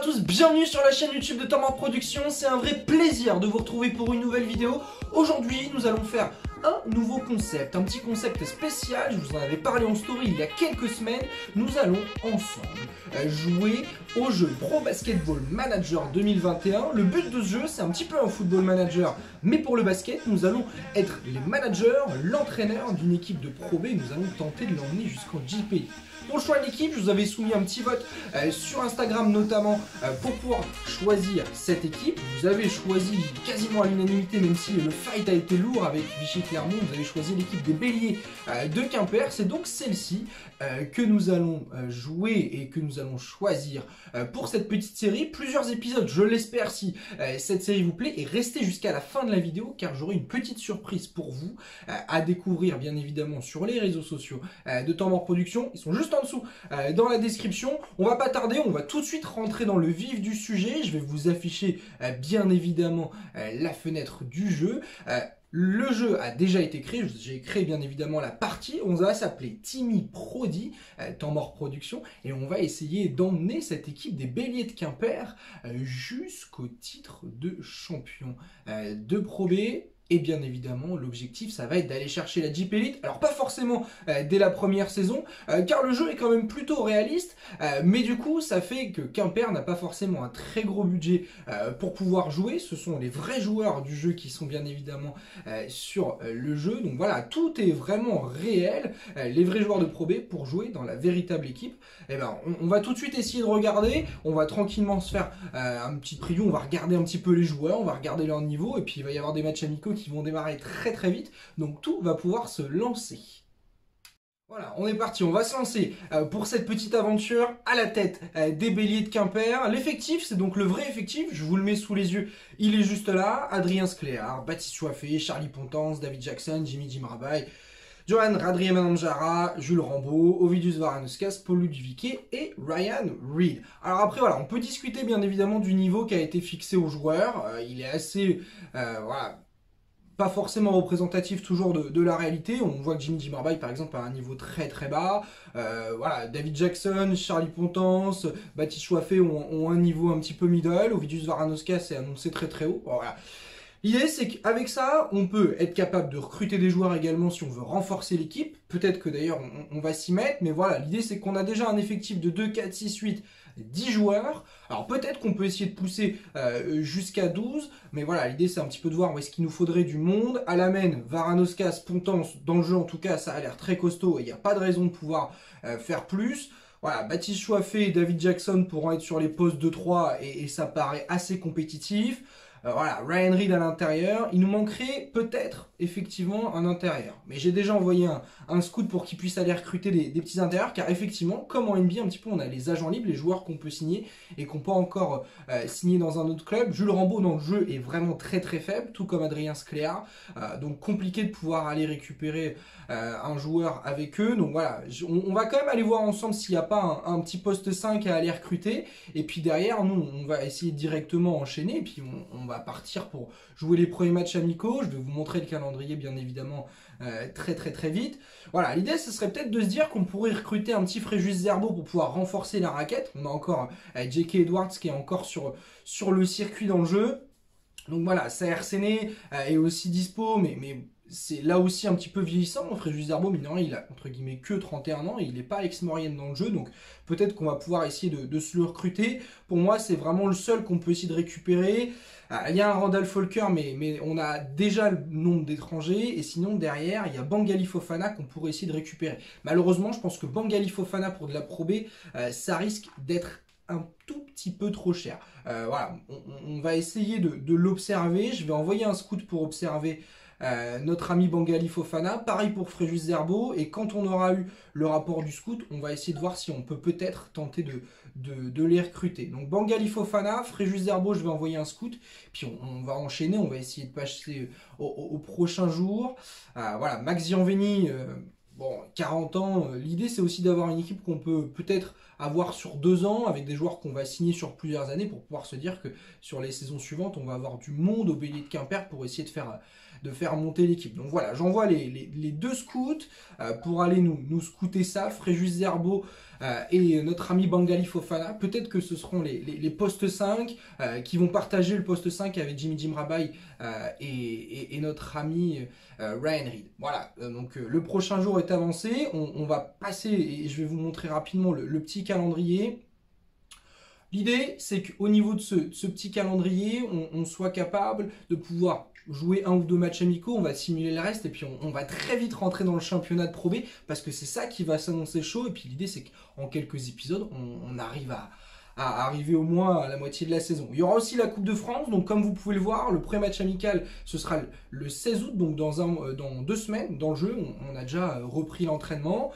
tous, bienvenue sur la chaîne YouTube de Thomas Production. C'est un vrai plaisir de vous retrouver pour une nouvelle vidéo. Aujourd'hui, nous allons faire un nouveau concept, un petit concept spécial. Je vous en avais parlé en story il y a quelques semaines. Nous allons ensemble jouer au jeu Pro Basketball Manager 2021. Le but de ce jeu, c'est un petit peu un football manager, mais pour le basket, nous allons être les managers, l'entraîneur d'une équipe de Pro B. Nous allons tenter de l'emmener jusqu'en JP. Pour le choix de l'équipe, je vous avais soumis un petit vote sur Instagram notamment pour pouvoir choisir cette équipe. Vous avez choisi quasiment à l'unanimité, même si le fight a été lourd avec Vichy Clermont, vous avez choisi l'équipe des Béliers de Quimper. C'est donc celle-ci que nous allons jouer et que nous allons choisir pour cette petite série. Plusieurs épisodes, je l'espère, si cette série vous plaît, et restez jusqu'à la fin de la vidéo car j'aurai une petite surprise pour vous à découvrir bien évidemment sur les réseaux sociaux de Temps Mort Production. Ils sont juste en dessous dans la description. On va pas tarder, on va tout de suite rentrer dans le vif du sujet. Je vais vous afficher bien évidemment la fenêtre du jeu. Le jeu a déjà été créé, j'ai créé bien évidemment la partie. On va s'appeler Timmy Prodi, Temps Mort Production, et on va essayer d'emmener cette équipe des Béliers de Quimper jusqu'au titre de champion de Pro B. Et bien évidemment, l'objectif, ça va être d'aller chercher la Jeep Elite. Alors pas forcément dès la première saison, car le jeu est quand même plutôt réaliste. Mais du coup, ça fait que Quimper n'a pas forcément un très gros budget pour pouvoir jouer. Ce sont les vrais joueurs du jeu qui sont bien évidemment sur le jeu. Donc voilà, tout est vraiment réel. Les vrais joueurs de Pro B pour jouer dans la véritable équipe. Et ben, on va tout de suite essayer de regarder. On va tranquillement se faire un petit preview. On va regarder un petit peu les joueurs, on va regarder leur niveau. Et puis il va y avoir des matchs amicaux qui vont démarrer très vite, donc tout va pouvoir se lancer. Voilà, on est parti, on va se lancer pour cette petite aventure à la tête des Béliers de Quimper. L'effectif, c'est donc le vrai effectif, je vous le mets sous les yeux, il est juste là. Adrien Scléar, Baptiste Chouafé, Charlie Pontance, David Jackson, Jimmy Jimrabaï, Johan Radriamananjara, Jules Rambaud, Ovidius Varanoskas, Paul Ludwike et Ryan Reed. Alors après voilà, on peut discuter bien évidemment du niveau qui a été fixé aux joueurs. Il est assez voilà, pas forcément représentatif toujours de la réalité. On voit que Jimmy Jimrabaï par exemple a un niveau très bas. Voilà, David Jackson, Charlie Pontance, Baptiste Chouafé ont un niveau un petit peu middle. Ovidius Varanoskas est annoncé très haut. Bon, voilà. L'idée, c'est qu'avec ça, on peut être capable de recruter des joueurs également si on veut renforcer l'équipe. Peut-être que d'ailleurs, on va s'y mettre. Mais voilà, l'idée, c'est qu'on a déjà un effectif de 2, 4, 6, 8, 10 joueurs. Alors peut-être qu'on peut essayer de pousser jusqu'à 12. Mais voilà, l'idée, c'est un petit peu de voir où est-ce qu'il nous faudrait du monde. À la main, Varanoskas, Pontance, dans le jeu, en tout cas, ça a l'air très costaud. Et il n'y a pas de raison de pouvoir faire plus. Voilà, Baptiste Chouafé et David Jackson pourront être sur les postes de 3 et ça paraît assez compétitif. Voilà, Ryan Reed à l'intérieur. Il nous manquerait peut-être effectivement un intérieur. Mais j'ai déjà envoyé un scout pour qu'il puisse aller recruter des petits intérieurs. Car effectivement, comme en NBA un petit peu, on a les agents libres, les joueurs qu'on peut signer et qu'on peut encore signer dans un autre club. Jules Rambaud dans le jeu est vraiment très faible, tout comme Adrien Scléar. Donc compliqué de pouvoir aller récupérer un joueur avec eux. Donc voilà, on va quand même aller voir ensemble s'il n'y a pas un petit poste 5 à aller recruter. Et puis derrière, nous, on va essayer directement enchaîner. Et puis on va partir pour jouer les premiers matchs amicaux. Je vais vous montrer le calendrier bien évidemment très vite. Voilà, l'idée ce serait peut-être de se dire qu'on pourrait recruter un petit Fréjus Zerbo pour pouvoir renforcer la raquette. On a encore J.K. Edwards qui est encore sur le circuit dans le jeu. Donc voilà, Saher Séné est aussi dispo, mais c'est là aussi un petit peu vieillissant. Fréjus Zerbo, mais non, il a entre guillemets que 31 ans et il n'est pas ex-Maurienne dans le jeu, donc peut-être qu'on va pouvoir essayer de se le recruter. Pour moi, c'est vraiment le seul qu'on peut essayer de récupérer. Il y a un Randall Falker, mais on a déjà le nombre d'étrangers, et sinon derrière, il y a Bangali Fofana qu'on pourrait essayer de récupérer. Malheureusement, je pense que Bangali Fofana pour de la Pro B, ça risque d'être un tout petit peu trop cher. Voilà, on va essayer de l'observer. Je vais envoyer un scout pour observer notre ami Bangali Fofana. Pareil pour Fréjus Zerbo. Et quand on aura eu le rapport du scout, on va essayer de voir si on peut peut-être tenter de les recruter. Donc Bangali Fofana, Fréjus Zerbo, je vais envoyer un scout. Puis on va enchaîner, on va essayer de passer au prochain jour. Voilà, Max Gianveni... Bon, 40 ans, l'idée c'est aussi d'avoir une équipe qu'on peut peut-être avoir sur 2 ans, avec des joueurs qu'on va signer sur plusieurs années pour pouvoir se dire que sur les saisons suivantes, on va avoir du monde au Bélier de Quimper pour essayer de faire monter l'équipe. Donc voilà, j'envoie les 2 scouts pour aller nous scouter ça, Fréjus Zerbo et notre ami Bengali Fofana. Peut-être que ce seront les postes 5 qui vont partager le poste 5 avec Jimmy Jim Rabai et notre ami Ryan Reed. Voilà, donc le prochain jour est avancé. On va passer, et je vais vous montrer rapidement le petit calendrier. L'idée, c'est qu'au niveau de ce petit calendrier, on soit capable de pouvoir jouer 1 ou 2 matchs amicaux, on va simuler le reste et puis on va très vite rentrer dans le championnat de Pro B parce que c'est ça qui va s'annoncer chaud. Et puis l'idée, c'est qu'en quelques épisodes, on arrive à arriver au moins à la moitié de la saison. Il y aura aussi la Coupe de France, donc comme vous pouvez le voir, le premier match amical, ce sera le 16 août, donc dans 2 semaines dans le jeu, on a déjà repris l'entraînement.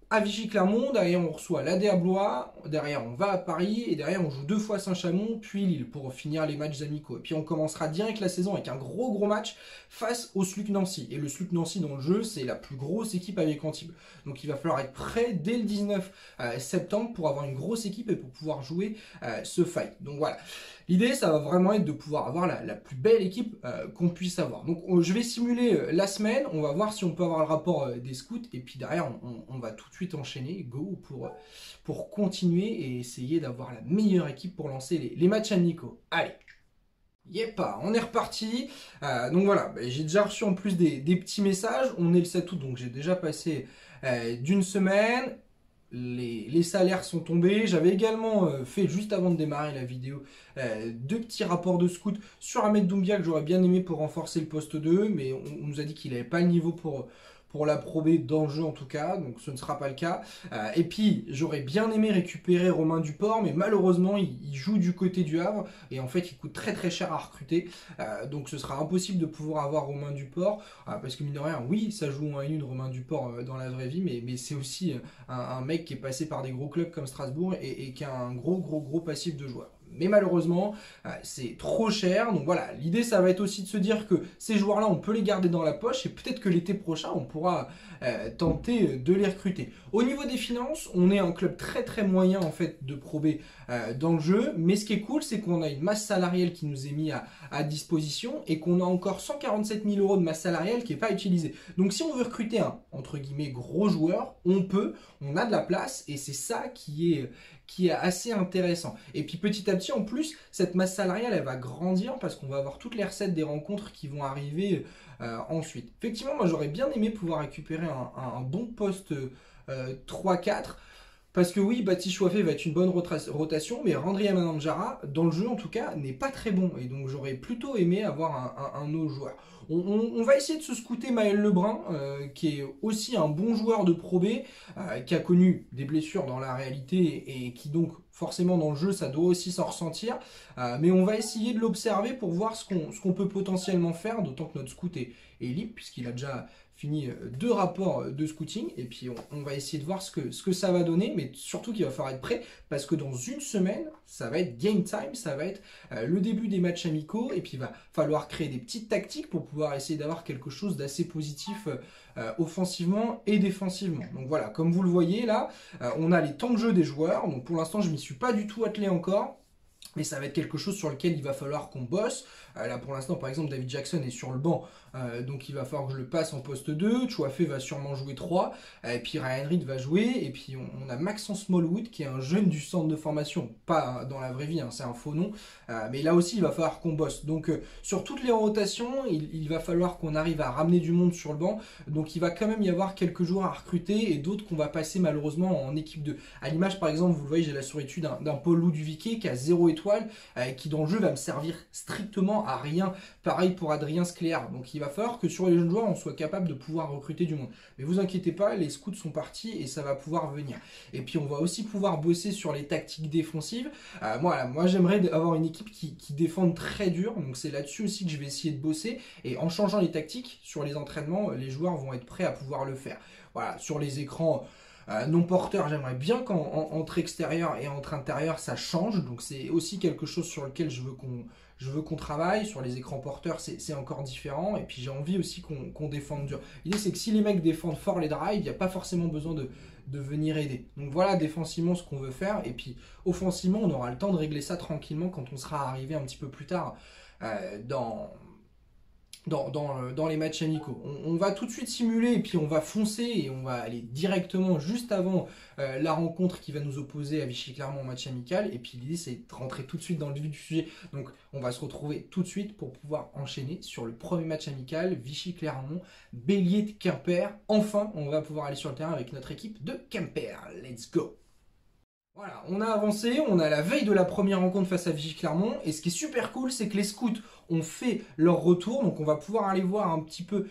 À Vichy-Clermont, derrière on reçoit l'ADA Blois, derrière on va à Paris, et derrière on joue 2 fois Saint-Chamond, puis Lille pour finir les matchs amicaux. Et puis on commencera direct la saison avec un gros match face au SLUC Nancy. Et le SLUC Nancy dans le jeu, c'est la plus grosse équipe avec Antibes. Donc il va falloir être prêt dès le 19 septembre pour avoir une grosse équipe et pour pouvoir jouer ce fight. Donc voilà. L'idée, ça va vraiment être de pouvoir avoir la plus belle équipe qu'on puisse avoir. Donc je vais simuler la semaine, on va voir si on peut avoir le rapport des scouts, et puis derrière, on va tout de suite enchaîner, go, pour continuer et essayer d'avoir la meilleure équipe pour lancer les matchs amicaux. Allez, yepa, on est reparti. Donc voilà, j'ai déjà reçu en plus des petits messages, on est le 7 août, donc j'ai déjà passé d'une semaine. Les salaires sont tombés. J'avais également fait, juste avant de démarrer la vidéo, 2 petits rapports de scout sur Ahmed Doumbia que j'aurais bien aimé pour renforcer le poste 2, mais on nous a dit qu'il n'avait pas le niveau pour la Pro B dans le jeu en tout cas, donc ce ne sera pas le cas. Et puis j'aurais bien aimé récupérer Romain Duport, mais malheureusement il joue du côté du Havre et en fait il coûte très cher à recruter, donc ce sera impossible de pouvoir avoir Romain Duport, parce que mine de rien, oui ça joue en 1 Romain Duport dans la vraie vie, mais c'est aussi un mec qui est passé par des gros clubs comme Strasbourg et qui a un gros passif de joueurs. Mais malheureusement, c'est trop cher. Donc voilà, l'idée, ça va être aussi de se dire que ces joueurs-là, on peut les garder dans la poche et peut-être que l'été prochain, on pourra tenter de les recruter. Au niveau des finances, on est un club très moyen en fait de Pro B dans le jeu. Mais ce qui est cool, c'est qu'on a une masse salariale qui nous est mise à disposition et qu'on a encore 147 000 € de masse salariale qui n'est pas utilisée. Donc si on veut recruter un, entre guillemets, gros joueur, on a de la place et c'est ça qui est assez intéressant. Et puis petit à petit, en plus, cette masse salariale, elle va grandir parce qu'on va avoir toutes les recettes des rencontres qui vont arriver ensuite. Effectivement, moi j'aurais bien aimé pouvoir récupérer un bon poste 3-4. Parce que oui, Baptiste Chouafé va être une bonne rotation, mais Randri Amananjara, dans le jeu en tout cas, n'est pas très bon. Et donc j'aurais plutôt aimé avoir un autre joueur. On va essayer de se scouter Maël Lebrun, qui est aussi un bon joueur de Pro B, qui a connu des blessures dans la réalité et qui donc forcément dans le jeu ça doit aussi s'en ressentir. Mais on va essayer de l'observer pour voir ce qu'on peut potentiellement faire, d'autant que notre scout est libre puisqu'il a déjà fini 2 rapports de scouting et puis on va essayer de voir ce que ça va donner, mais surtout qu'il va falloir être prêt parce que dans une semaine ça va être game time, ça va être le début des matchs amicaux et puis il va falloir créer des petites tactiques pour pouvoir essayer d'avoir quelque chose d'assez positif offensivement et défensivement. Donc voilà, comme vous le voyez là, on a les temps de jeu des joueurs, donc pour l'instant je m'y suis pas du tout attelé encore. Mais ça va être quelque chose sur lequel il va falloir qu'on bosse. Là pour l'instant par exemple David Jackson est sur le banc, donc il va falloir que je le passe en poste 2. Chouafé va sûrement jouer 3, et puis Ryan Reed va jouer, et puis on a Maxence Smallwood qui est un jeune du centre de formation, pas dans la vraie vie, hein, c'est un faux nom, mais là aussi il va falloir qu'on bosse. Donc sur toutes les rotations, il va falloir qu'on arrive à ramener du monde sur le banc, donc il va quand même y avoir quelques joueurs à recruter, et d'autres qu'on va passer malheureusement en équipe 2. À l'image par exemple, vous le voyez, j'ai la survécu d'un Paul Louduviquet qui a 0 étoile, qui dans le jeu va me servir strictement à rien. Pareil pour Adrien Scléar. Donc il va falloir que sur les jeunes joueurs, on soit capable de pouvoir recruter du monde. Mais vous inquiétez pas, les scouts sont partis et ça va pouvoir venir. Et puis on va aussi pouvoir bosser sur les tactiques défensives. Moi j'aimerais avoir une équipe qui défende très dur. Donc c'est là-dessus aussi que je vais essayer de bosser. Et en changeant les tactiques sur les entraînements, les joueurs vont être prêts à pouvoir le faire. Voilà, sur les écrans... Non porteur, j'aimerais bien qu'entre extérieur et entre intérieur ça change, donc c'est aussi quelque chose sur lequel je veux qu'on travaille. Sur les écrans porteurs c'est encore différent, et puis j'ai envie aussi qu'on défende dur. L'idée c'est que si les mecs défendent fort les drives, il n'y a pas forcément besoin de venir aider. Donc voilà défensivement ce qu'on veut faire, et puis offensivement on aura le temps de régler ça tranquillement quand on sera arrivé un petit peu plus tard dans les matchs amicaux. On va tout de suite simuler et puis on va foncer et on va aller directement juste avant la rencontre qui va nous opposer à Vichy Clermont en match amical. Et puis l'idée c'est de rentrer tout de suite dans le vif du sujet. Donc on va se retrouver tout de suite pour pouvoir enchaîner sur le premier match amical, Vichy Clermont, Bélier de Quimper. Enfin on va pouvoir aller sur le terrain avec notre équipe de Quimper. Let's go! Voilà, on a avancé, on a la veille de la première rencontre face à Vichy Clermont, et ce qui est super cool, c'est que les scouts ont fait leur retour, donc on va pouvoir aller voir un petit peu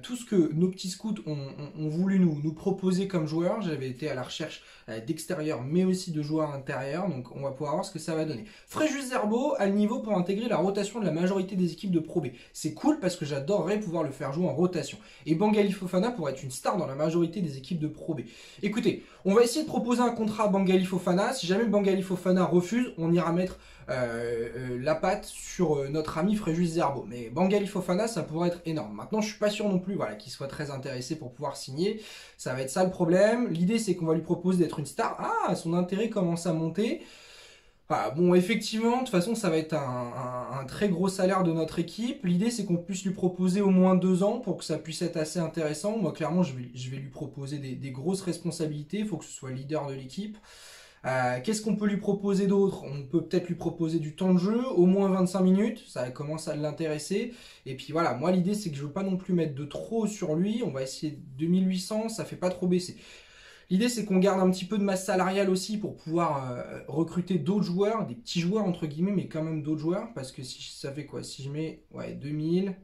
tout ce que nos petits scouts ont voulu nous proposer comme joueurs. J'avais été à la recherche d'extérieur, mais aussi de joueurs intérieurs, donc on va pouvoir voir ce que ça va donner. Fréjus Zerbo a le niveau pour intégrer la rotation de la majorité des équipes de Pro B. C'est cool parce que j'adorerais pouvoir le faire jouer en rotation. Et Bangali Fofana pourrait être une star dans la majorité des équipes de Pro B. Écoutez, on va essayer de proposer un contrat à Bangali Fofana. Si jamais Bangali Fofana refuse, on ira mettre la patte sur notre ami Fréjus Zerbo. Mais Bangali Fofana, ça pourrait être énorme. Maintenant, je suis pas sûr non plus voilà, qu'il soit très intéressé pour pouvoir signer. Ça va être ça le problème. L'idée, c'est qu'on va lui proposer d'être une star. Ah, son intérêt commence à monter. Voilà, bon, effectivement, de toute façon, ça va être un très gros salaire de notre équipe. L'idée, c'est qu'on puisse lui proposer au moins 2 ans pour que ça puisse être assez intéressant. Moi, clairement, je vais lui proposer des grosses responsabilités. Il faut que ce soit leader de l'équipe. Qu'est-ce qu'on peut lui proposer d'autre? On peut peut-être lui proposer du temps de jeu, au moins 25 minutes, ça commence à l'intéresser. Et puis voilà, moi l'idée c'est que je veux pas non plus mettre de trop sur lui, on va essayer 2800, ça fait pas trop baisser. L'idée c'est qu'on garde un petit peu de masse salariale aussi pour pouvoir recruter d'autres joueurs, des petits joueurs entre guillemets, mais quand même d'autres joueurs, parce que si ça fait quoi? Si je mets 2000...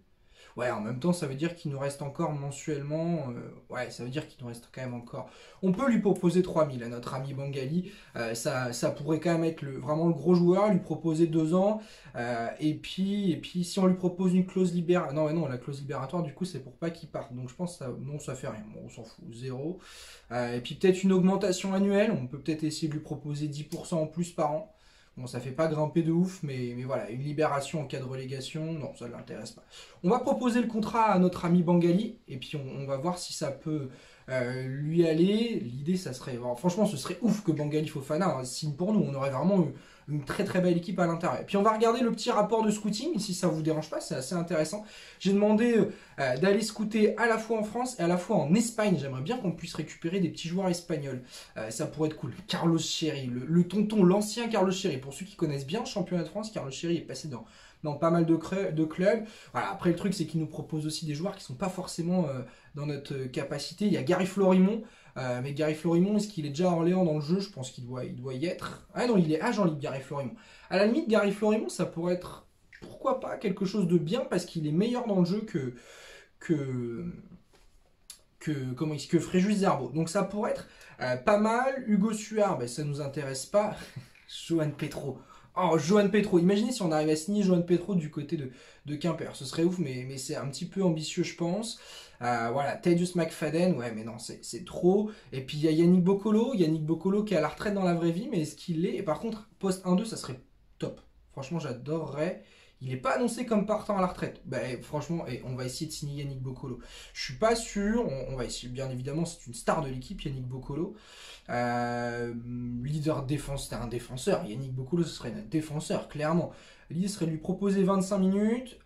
Ouais, en même temps, ça veut dire qu'il nous reste encore mensuellement... ouais, ça veut dire qu'il nous reste quand même encore... On peut lui proposer 3000 à notre ami Bangali. Ça pourrait quand même être vraiment le gros joueur, lui proposer 2 ans. Et puis, si on lui propose une clause libératoire... Non, la clause libératoire, du coup, c'est pour pas qu'il parte. Donc, je pense que ça fait rien. Bon, on s'en fout, 0. Et puis, peut-être une augmentation annuelle. On peut peut-être essayer de lui proposer 10% en plus par an. Bon, ça fait pas grimper de ouf, mais voilà, une libération en cas de relégation, non, ça ne l'intéresse pas. On va proposer le contrat à notre ami Bangali, et puis on va voir si ça peut lui aller. L'idée, ça serait... franchement, ce serait ouf que Bangali Fofana signe pour nous. On aurait vraiment une très très belle équipe à l'intérieur. Et puis on va regarder le petit rapport de scouting, si ça vous dérange pas, c'est assez intéressant. J'ai demandé d'aller scouter à la fois en France et à la fois en Espagne. J'aimerais bien qu'on puisse récupérer des petits joueurs espagnols. Ça pourrait être cool. Carlos Chéry, le tonton, l'ancien Carlos Chéry. Pour ceux qui connaissent bien le championnat de France, Carlos Chéry est passé dans pas mal de clubs. Voilà, après le truc c'est qu'il nous propose aussi des joueurs qui sont pas forcément dans notre capacité. Il y a Gary Florimont, mais Gary Florimont, est-ce qu'il est déjà à Orléans dans le jeu? Je pense qu'il doit y être. Ah non, il est agent libre, Gary Florimont. À la limite, Gary Florimont, ça pourrait être, pourquoi pas, quelque chose de bien, parce qu'il est meilleur dans le jeu que Fréjus Zerbo. Donc ça pourrait être pas mal. Hugo Suard, ben, ça nous intéresse pas. Johan Petro. Oh, Johan Petro. Imaginez si on arrive à signer Johan Petro du côté de Quimper. Ce serait ouf, mais c'est un petit peu ambitieux, je pense. Voilà, Thaddeus McFadden, ouais, mais non, c'est trop. Et puis il y a Yannick Boccolo qui est à la retraite dans la vraie vie, mais est-ce qu'il l'est? Et par contre, poste 1-2, ça serait top. Franchement, j'adorerais. Il n'est pas annoncé comme partant à la retraite. Ben, franchement, on va essayer de signer Yannick Boccolo. Je suis pas sûr. On va essayer, bien évidemment, c'est une star de l'équipe, Yannick Boccolo. Leader défense, c'est un défenseur. Yannick Boccolo, ce serait un défenseur, clairement. L'idée serait de lui proposer 25 minutes,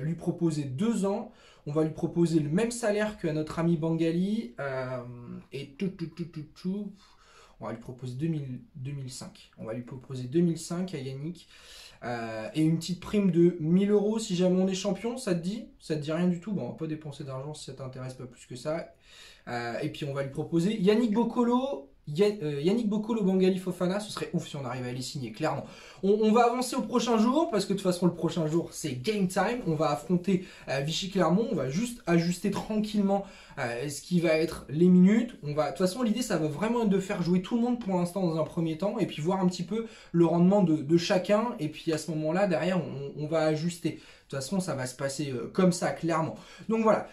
lui proposer 2 ans. On va lui proposer le même salaire qu'à notre ami Bangali. Et tout. On va lui proposer 2005. On va lui proposer 2005 à Yannick. Et une petite prime de 1000 € si jamais on est champion, ça te dit? Ça te dit rien du tout? Bon, on va pas dépenser d'argent si ça t'intéresse pas plus que ça. Et puis on va lui proposer Yannick Boccolo, Bangali Fofana, ce serait ouf si on arrive à les signer, clairement. On va avancer au prochain jour, parce que de toute façon le prochain jour c'est game time. On va affronter Vichy Clermont, on va juste ajuster tranquillement ce qui va être les minutes. De toute façon l'idée ça va vraiment être de faire jouer tout le monde pour l'instant dans un premier temps, et puis voir un petit peu le rendement de chacun, et puis à ce moment là derrière on va ajuster. toute façon, ça va se passer comme ça, clairement. Donc voilà,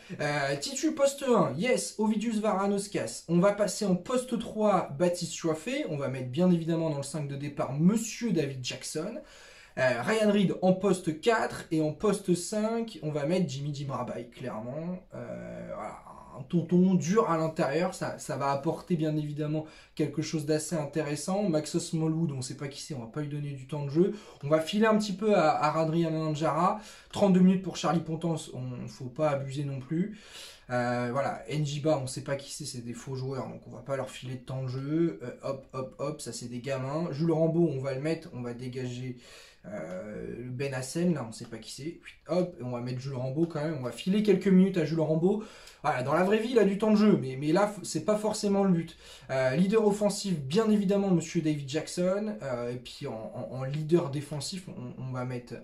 Titu poste 1, yes, Ovidius Varanoskas. On va passer en poste 3, Baptiste Choiffé. On va mettre bien évidemment dans le 5 de départ Monsieur David Jackson. Ryan Reed en poste 4 et en poste 5, on va mettre Jimmy Dimrabai, clairement. Voilà, un tonton dur à l'intérieur, ça va apporter bien évidemment quelque chose d'assez intéressant. Maxos Smallwood, on ne sait pas qui c'est, on va pas lui donner du temps de jeu. On va filer un petit peu à Radrian Nanjara. 32 minutes pour Charlie Pontance, on ne faut pas abuser non plus. Voilà, Njiba, on sait pas qui c'est des faux joueurs, donc on va pas leur filer de temps de jeu. Hop, ça c'est des gamins. Jules Rambeau, on va le mettre, on va dégager Ben Hassen, là on sait pas qui c'est. Hop, et on va mettre Jules Rambeau quand même, on va filer quelques minutes à Jules Rambeau. Voilà, dans la vraie vie, il a du temps de jeu, mais là, c'est pas forcément le but. Leader offensif, bien évidemment, Monsieur David Jackson. Et puis en leader défensif, on va mettre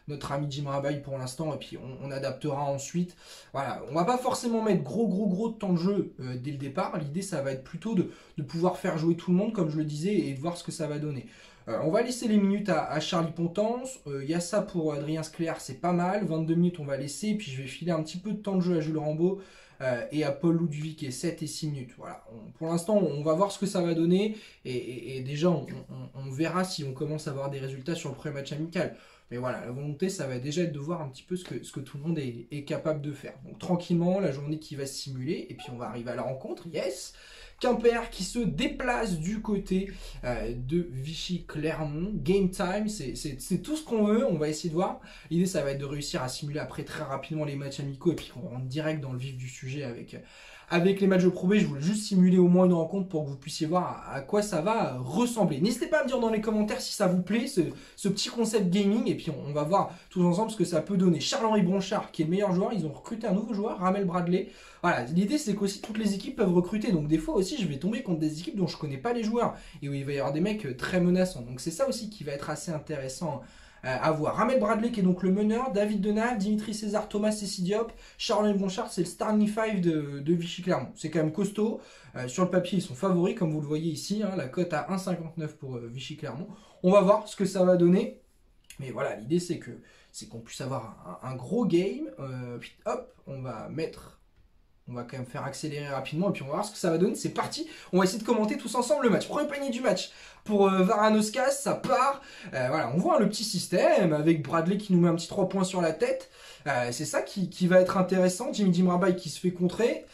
notre ami Jim Rabai pour l'instant, et puis on adaptera ensuite. Voilà, on va pas forcément mettre gros de temps de jeu dès le départ. L'idée, ça va être plutôt de pouvoir faire jouer tout le monde, comme je le disais, et de voir ce que ça va donner. On va laisser les minutes à Charlie Pontance. Il y a ça pour Adrien Scléar, c'est pas mal. 22 minutes, on va laisser. Et puis je vais filer un petit peu de temps de jeu à Jules Rambeau et à Paul Ludwig, et 7 et 6 minutes. Voilà. Pour l'instant, on va voir ce que ça va donner. Et déjà, on verra si on commence à avoir des résultats sur le premier match amical. Mais voilà, la volonté, ça va déjà être de voir un petit peu ce que tout le monde est capable de faire. Donc tranquillement, la journée qui va se simuler. Et puis on va arriver à la rencontre. Yes! Quimper qui se déplace du côté de Vichy-Clermont. Game time, c'est tout ce qu'on veut. On va essayer de voir. L'idée, ça va être de réussir à simuler après très rapidement les matchs amicaux. Et puis on rentre direct dans le vif du sujet avec les matchs de Pro B. Je voulais juste simuler au moins une rencontre pour que vous puissiez voir à quoi ça va ressembler. N'hésitez pas à me dire dans les commentaires si ça vous plaît, ce petit concept gaming. Et puis on va voir tous ensemble ce que ça peut donner. Charles-Henri Bronchard, qui est le meilleur joueur. Ils ont recruté un nouveau joueur, Ramel Bradley. Voilà, l'idée c'est qu'aussi toutes les équipes peuvent recruter. Donc des fois aussi, je vais tomber contre des équipes dont je connais pas les joueurs. Et où il va y avoir des mecs très menaçants. Donc c'est ça aussi qui va être assez intéressant à voir. Ramel Bradley qui est donc le meneur, David Denave, Dimitri César, Thomas Cécidiop, Charles Bronchard, c'est le starting five de Vichy-Clermont. C'est quand même costaud. Sur le papier, ils sont favoris, comme vous le voyez ici. Hein, la cote à 1,59 pour Vichy-Clermont. On va voir ce que ça va donner. Mais voilà, l'idée c'est qu'on puisse avoir un gros game. Puis hop, on va quand même faire accélérer rapidement et puis on va voir ce que ça va donner. C'est parti, on va essayer de commenter tous ensemble le match. Premier panier du match pour Varanoskas, ça part. Voilà, on voit le petit système avec Bradley qui nous met un petit 3 points sur la tête. C'est ça qui va être intéressant. Jimmy Dimrabai qui se fait contrer.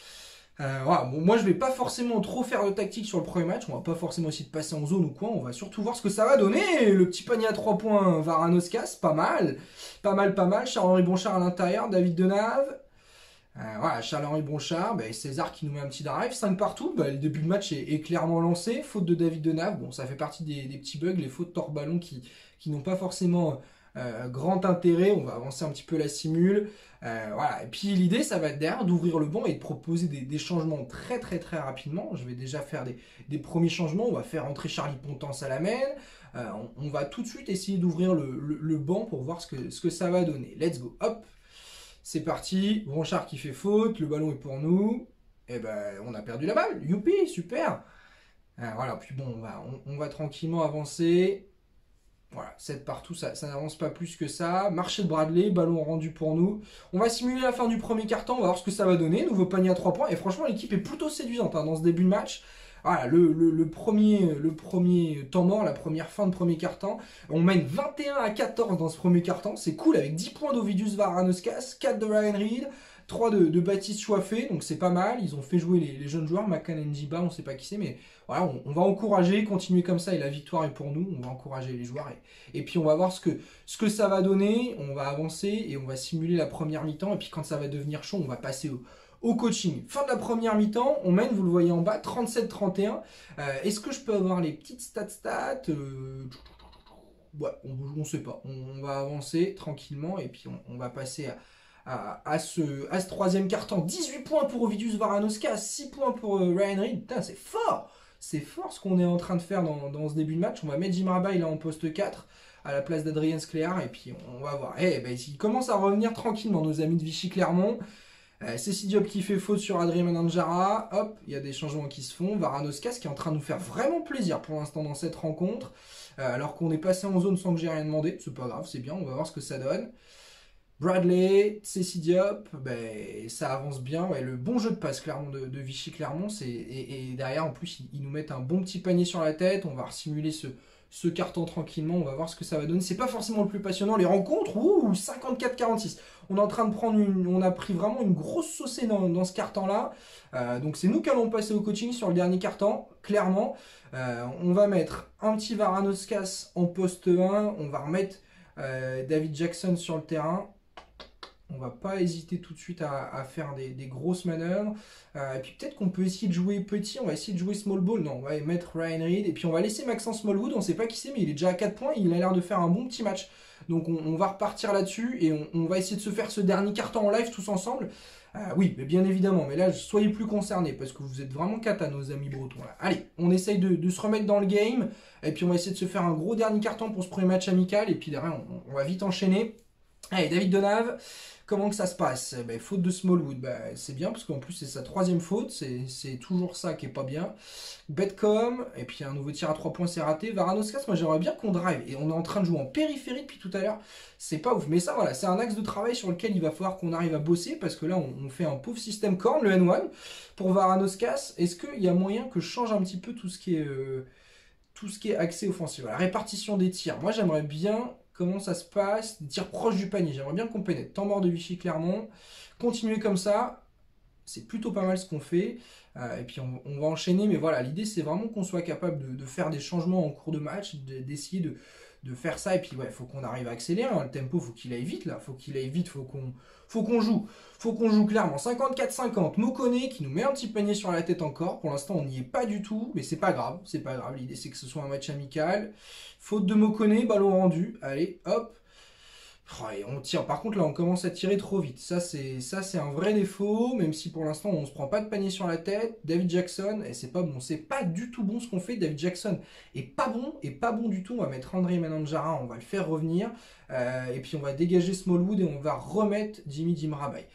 Voilà, bon, moi je vais pas forcément trop faire de tactique sur le premier match. On va pas forcément essayer de passer en zone ou quoi. On va surtout voir ce que ça va donner. Le petit panier à 3 points Varanoskas, pas mal. Pas mal. Charles-Henri Bronchard à l'intérieur, David Denave. Voilà, Charles-Henri Bronchard, César qui nous met un petit drive, 5 partout, le début de match est clairement lancé, faute de David Denave, bon ça fait partie des petits bugs, les fautes hors-ballon qui n'ont pas forcément grand intérêt, on va avancer un petit peu la simule, voilà, et puis l'idée ça va être derrière d'ouvrir le banc et de proposer des changements très rapidement. Je vais déjà faire des premiers changements, on va faire entrer Charlie Pontance à la main, on va tout de suite essayer d'ouvrir le banc pour voir ce que ça va donner. Let's go, hop. C'est parti, Bronchard qui fait faute, le ballon est pour nous. Et on a perdu la balle. Youpi, super. Voilà, puis bon, on va tranquillement avancer. Voilà, 7 partout, ça n'avance pas plus que ça. Marché de Bradley, ballon rendu pour nous. On va simuler la fin du premier quart-temps, on va voir ce que ça va donner. Nouveau panier à 3 points. Et franchement, l'équipe est plutôt séduisante dans ce début de match. Voilà, le premier temps mort, la première fin de premier quart-temps. On mène 21-14 dans ce premier quart-temps. C'est cool avec 10 points d'Ovidius Varanoskas, 4 de Ryan Reed, 3 de Baptiste Choiffé. Donc c'est pas mal. Ils ont fait jouer les jeunes joueurs. Makan Njiba, on sait pas qui c'est. Mais voilà, on va encourager, continuer comme ça. Et la victoire est pour nous. On va encourager les joueurs. Et puis on va voir ce que ça va donner. On va avancer et on va simuler la première mi-temps. Et puis quand ça va devenir chaud, on va passer au coaching. Fin de la première mi-temps, on mène, vous le voyez en bas, 37-31. Est-ce que je peux avoir les petites stats Ouais, on ne sait pas. On va avancer tranquillement et puis on va passer à ce troisième quart-temps. 18 points pour Ovidius Varanoskas, 6 points pour Ryan Reed. Putain, c'est fort! C'est fort ce qu'on est en train de faire dans ce début de match. On va mettre Jim Rabai là en poste 4 à la place d'Adrien Scléar et puis on va voir. Ils commencent à revenir tranquillement, nos amis de Vichy-Clermont. Cécidiop qui fait faute sur Adrien Nanjara. Hop, il y a des changements qui se font. Varanoskas qui est en train de nous faire vraiment plaisir pour l'instant dans cette rencontre. Alors qu'on est passé en zone sans que j'ai rien demandé. C'est pas grave, c'est bien, on va voir ce que ça donne. Bradley, Cécile Diop, ben, ça avance bien. Ouais, le bon jeu de passe Clermont de Vichy Clermont, et derrière en plus ils nous mettent un bon petit panier sur la tête. On va simuler ce carton tranquillement, on va voir ce que ça va donner. C'est pas forcément le plus passionnant. Les rencontres, 54-46. On est en train de prendre on a pris vraiment une grosse saucée dans ce carton là. Donc c'est nous qui allons passer au coaching sur le dernier carton, clairement. On va mettre un petit Varanoskas en poste 1. On va remettre David Jackson sur le terrain. On va pas hésiter tout de suite à faire des grosses manœuvres. Et puis peut-être qu'on peut essayer de jouer petit. On va essayer de jouer small ball. Non, on va mettre Ryan Reed. Et puis on va laisser Maxence Smallwood. On sait pas qui c'est, mais il est déjà à 4 points. Il a l'air de faire un bon petit match. Donc on va repartir là-dessus. Et on va essayer de se faire ce dernier carton en live tous ensemble. Oui, mais bien évidemment. Mais là, soyez plus concernés. Parce que vous êtes vraiment cata, nos amis bretons. Là. Allez, on essaye de se remettre dans le game. Et puis on va essayer de se faire un gros dernier carton pour ce premier match amical. Et puis derrière, on va vite enchaîner. Allez, David Donave. Comment que ça se passe? Faute de Smallwood, c'est bien parce qu'en plus c'est sa 3e faute, c'est toujours ça qui est pas bien. Betcom, et puis un nouveau tir à 3 points, c'est raté. Varanoskas, moi j'aimerais bien qu'on drive, et on est en train de jouer en périphérie depuis tout à l'heure, c'est pas ouf. Mais ça voilà, c'est un axe de travail sur lequel il va falloir qu'on arrive à bosser, parce que là on fait un pauvre système corn, le N1, pour Varanoskas. Est-ce qu'il y a moyen que je change un petit peu tout ce qui est accès offensif? La répartition des tirs, moi j'aimerais bien... Comment ça se passe? Des tirs proches du panier. J'aimerais bien qu'on pénètre. Temps mort de Vichy Clermont. Continuer comme ça. C'est plutôt pas mal ce qu'on fait. Et puis on va enchaîner. Mais voilà, l'idée c'est vraiment qu'on soit capable de faire des changements en cours de match. D'essayer de faire ça. Et puis ouais, faut qu'on arrive à accélérer. Hein. Le tempo, faut qu'il aille vite là. Faut qu'il aille vite. Faut qu'on joue. Faut qu'on joue clairement. 54-50. Mokone qui nous met un petit panier sur la tête encore. Pour l'instant, on n'y est pas du tout. Mais c'est pas grave. C'est pas grave. L'idée c'est que ce soit un match amical. Faute de Mokone, ballon rendu. Allez, hop. Oh, et on tire. Par contre, là, on commence à tirer trop vite. Ça, c'est un vrai défaut. Même si pour l'instant, on se prend pas de panier sur la tête. David Jackson, et c'est pas bon. C'est pas du tout bon ce qu'on fait. David Jackson est pas bon du tout. On va mettre André Mananjara. On va le faire revenir. Et puis, on va dégager Smallwood et on va remettre Jimmy Dimrabai.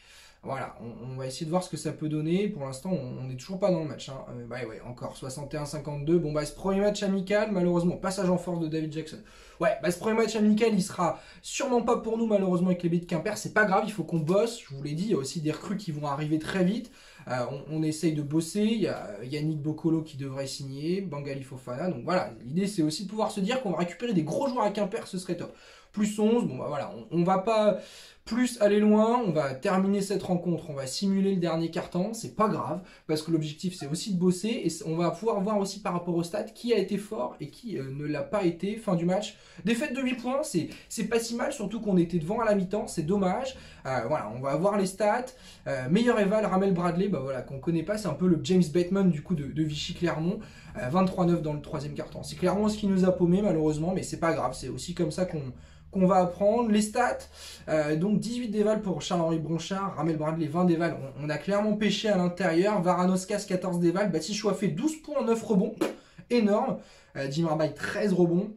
Voilà, on va essayer de voir ce que ça peut donner. Pour l'instant, on n'est toujours pas dans le match. Hein. Ouais, encore 61-52. Bon, ce premier match amical, malheureusement, passage en force de David Jackson. Ouais, ce premier match amical, il sera sûrement pas pour nous, malheureusement, avec les Baies de Quimper. C'est pas grave, il faut qu'on bosse. Je vous l'ai dit, il y a aussi des recrues qui vont arriver très vite. On essaye de bosser. Il y a Yannick Bokolo qui devrait signer, Bangali Fofana. Donc voilà, l'idée, c'est aussi de pouvoir se dire qu'on va récupérer des gros joueurs à Quimper, ce serait top. Plus 11, bon voilà, on va pas plus aller loin, on va terminer cette rencontre, on va simuler le dernier carton, c'est pas grave, parce que l'objectif c'est aussi de bosser, et on va pouvoir voir aussi par rapport au stade qui a été fort et qui ne l'a pas été, fin du match. Défaite de 8 points, c'est pas si mal, surtout qu'on était devant à la mi-temps, c'est dommage. Voilà, on va voir les stats. Meilleur éval, Ramel Bradley, voilà, qu'on connaît pas, c'est un peu le James Bateman du coup de Vichy Clermont. 23-9 dans le 3e carton. C'est clairement ce qui nous a paumé malheureusement, mais c'est pas grave, c'est aussi comme ça qu'on va apprendre. Les stats, donc 18 dévals pour Charles-Henri Bronchard, Ramel Bradley 20 dévals, on a clairement pêché à l'intérieur. Varanoskas 14 dévals, Baptiste Choiffé 12 points, 9 rebonds, énorme. Jim Harbaugh 13 rebonds.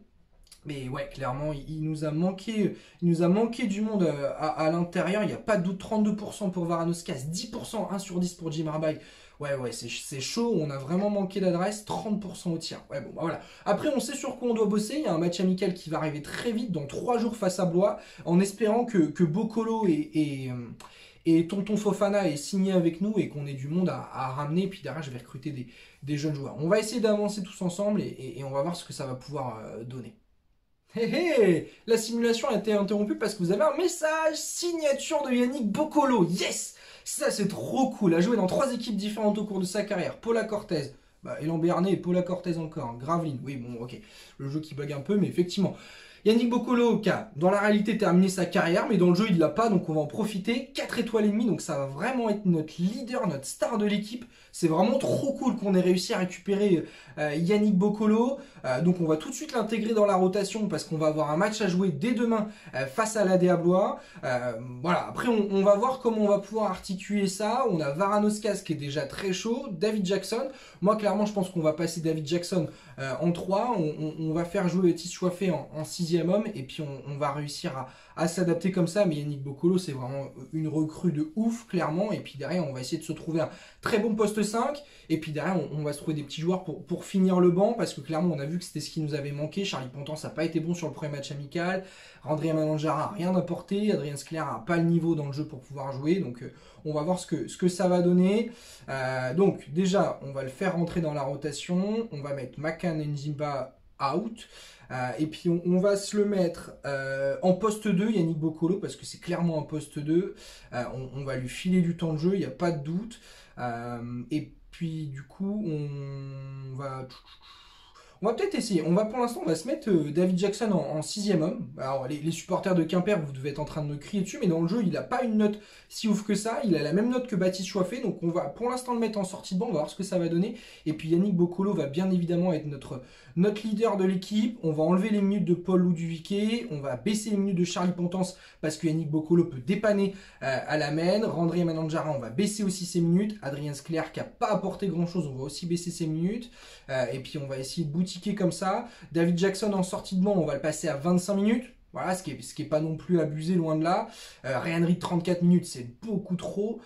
Mais ouais, clairement, il nous a manqué du monde à l'intérieur. Il n'y a pas de doute, 32% pour Varanoskas, 10%, 1 sur 10 pour Jim Harbaugh. Ouais, c'est chaud, on a vraiment manqué d'adresse, 30% au tir. Ouais, bon, voilà. Après, on sait sur quoi on doit bosser. Il y a un match amical qui va arriver très vite, dans 3 jours face à Blois, en espérant que Bokolo et Tonton Fofana est signé avec nous et qu'on ait du monde à ramener. Puis derrière, je vais recruter des jeunes joueurs. On va essayer d'avancer tous ensemble et on va voir ce que ça va pouvoir donner. La simulation a été interrompue parce que vous avez un message signature de Yannick Bokolo. Yes! Ça, c'est trop cool. A joué dans 3 équipes différentes au cours de sa carrière. Paula Cortez, Elan Bernet et Paula Cortez encore. Graveline, oui, bon, ok. Le jeu qui bug un peu, mais effectivement. Yannick Bokolo qui a, dans la réalité, terminé sa carrière, mais dans le jeu, il ne l'a pas, donc on va en profiter. 4 étoiles et demie, donc ça va vraiment être notre leader, notre star de l'équipe. C'est vraiment trop cool qu'on ait réussi à récupérer Yannick Bokolo. Donc on va tout de suite l'intégrer dans la rotation parce qu'on va avoir un match à jouer dès demain face à l'AD Blois. Voilà, après on va voir comment on va pouvoir articuler ça. On a Varanoskas qui est déjà très chaud, David Jackson. Moi clairement je pense qu'on va passer David Jackson en 3. On va faire jouer Otis Choiffé en 6e 6e homme, et puis on va réussir à s'adapter comme ça. Mais Yannick Boccolo, c'est vraiment une recrue de ouf, clairement, et puis derrière, on va essayer de se trouver un très bon poste 5, et puis derrière, on va se trouver des petits joueurs pour finir le banc, parce que clairement, on a vu que c'était ce qui nous avait manqué. Charlie Pontance n'a pas été bon sur le premier match amical, Randré Mananjara n'a rien apporté, Adrien Scler n'a pas le niveau dans le jeu pour pouvoir jouer, donc on va voir ce que ça va donner. Donc déjà, on va le faire rentrer dans la rotation, on va mettre Makan et Nzimba out, et puis on va se le mettre en poste 2, Yannick Boccolo, parce que c'est clairement un poste 2, on va lui filer du temps de jeu, il n'y a pas de doute, et puis du coup on va peut-être essayer. Pour l'instant, on va se mettre David Jackson en 6e homme. Alors, les supporters de Quimper, vous devez être en train de me crier dessus, mais dans le jeu, il n'a pas une note si ouf que ça. Il a la même note que Baptiste Choiffé, donc on va pour l'instant le mettre en sortie de banc. On va voir ce que ça va donner. Et puis Yannick Boccolo va bien évidemment être notre leader de l'équipe. On va enlever les minutes de Paul Louduviquet. On va baisser les minutes de Charlie Pontance parce que Yannick Boccolo peut dépanner à la main. Randré Mananjara, on va baisser aussi ses minutes. Adrien Scler qui n'a pas apporté grand chose, on va aussi baisser ses minutes. Et puis on va essayer de boutiquer comme ça. David Jackson en sortie de banc, on va le passer à 25 minutes. Voilà, ce qui est pas non plus abusé, loin de là. Ryan Reed, 34 minutes, c'est beaucoup trop.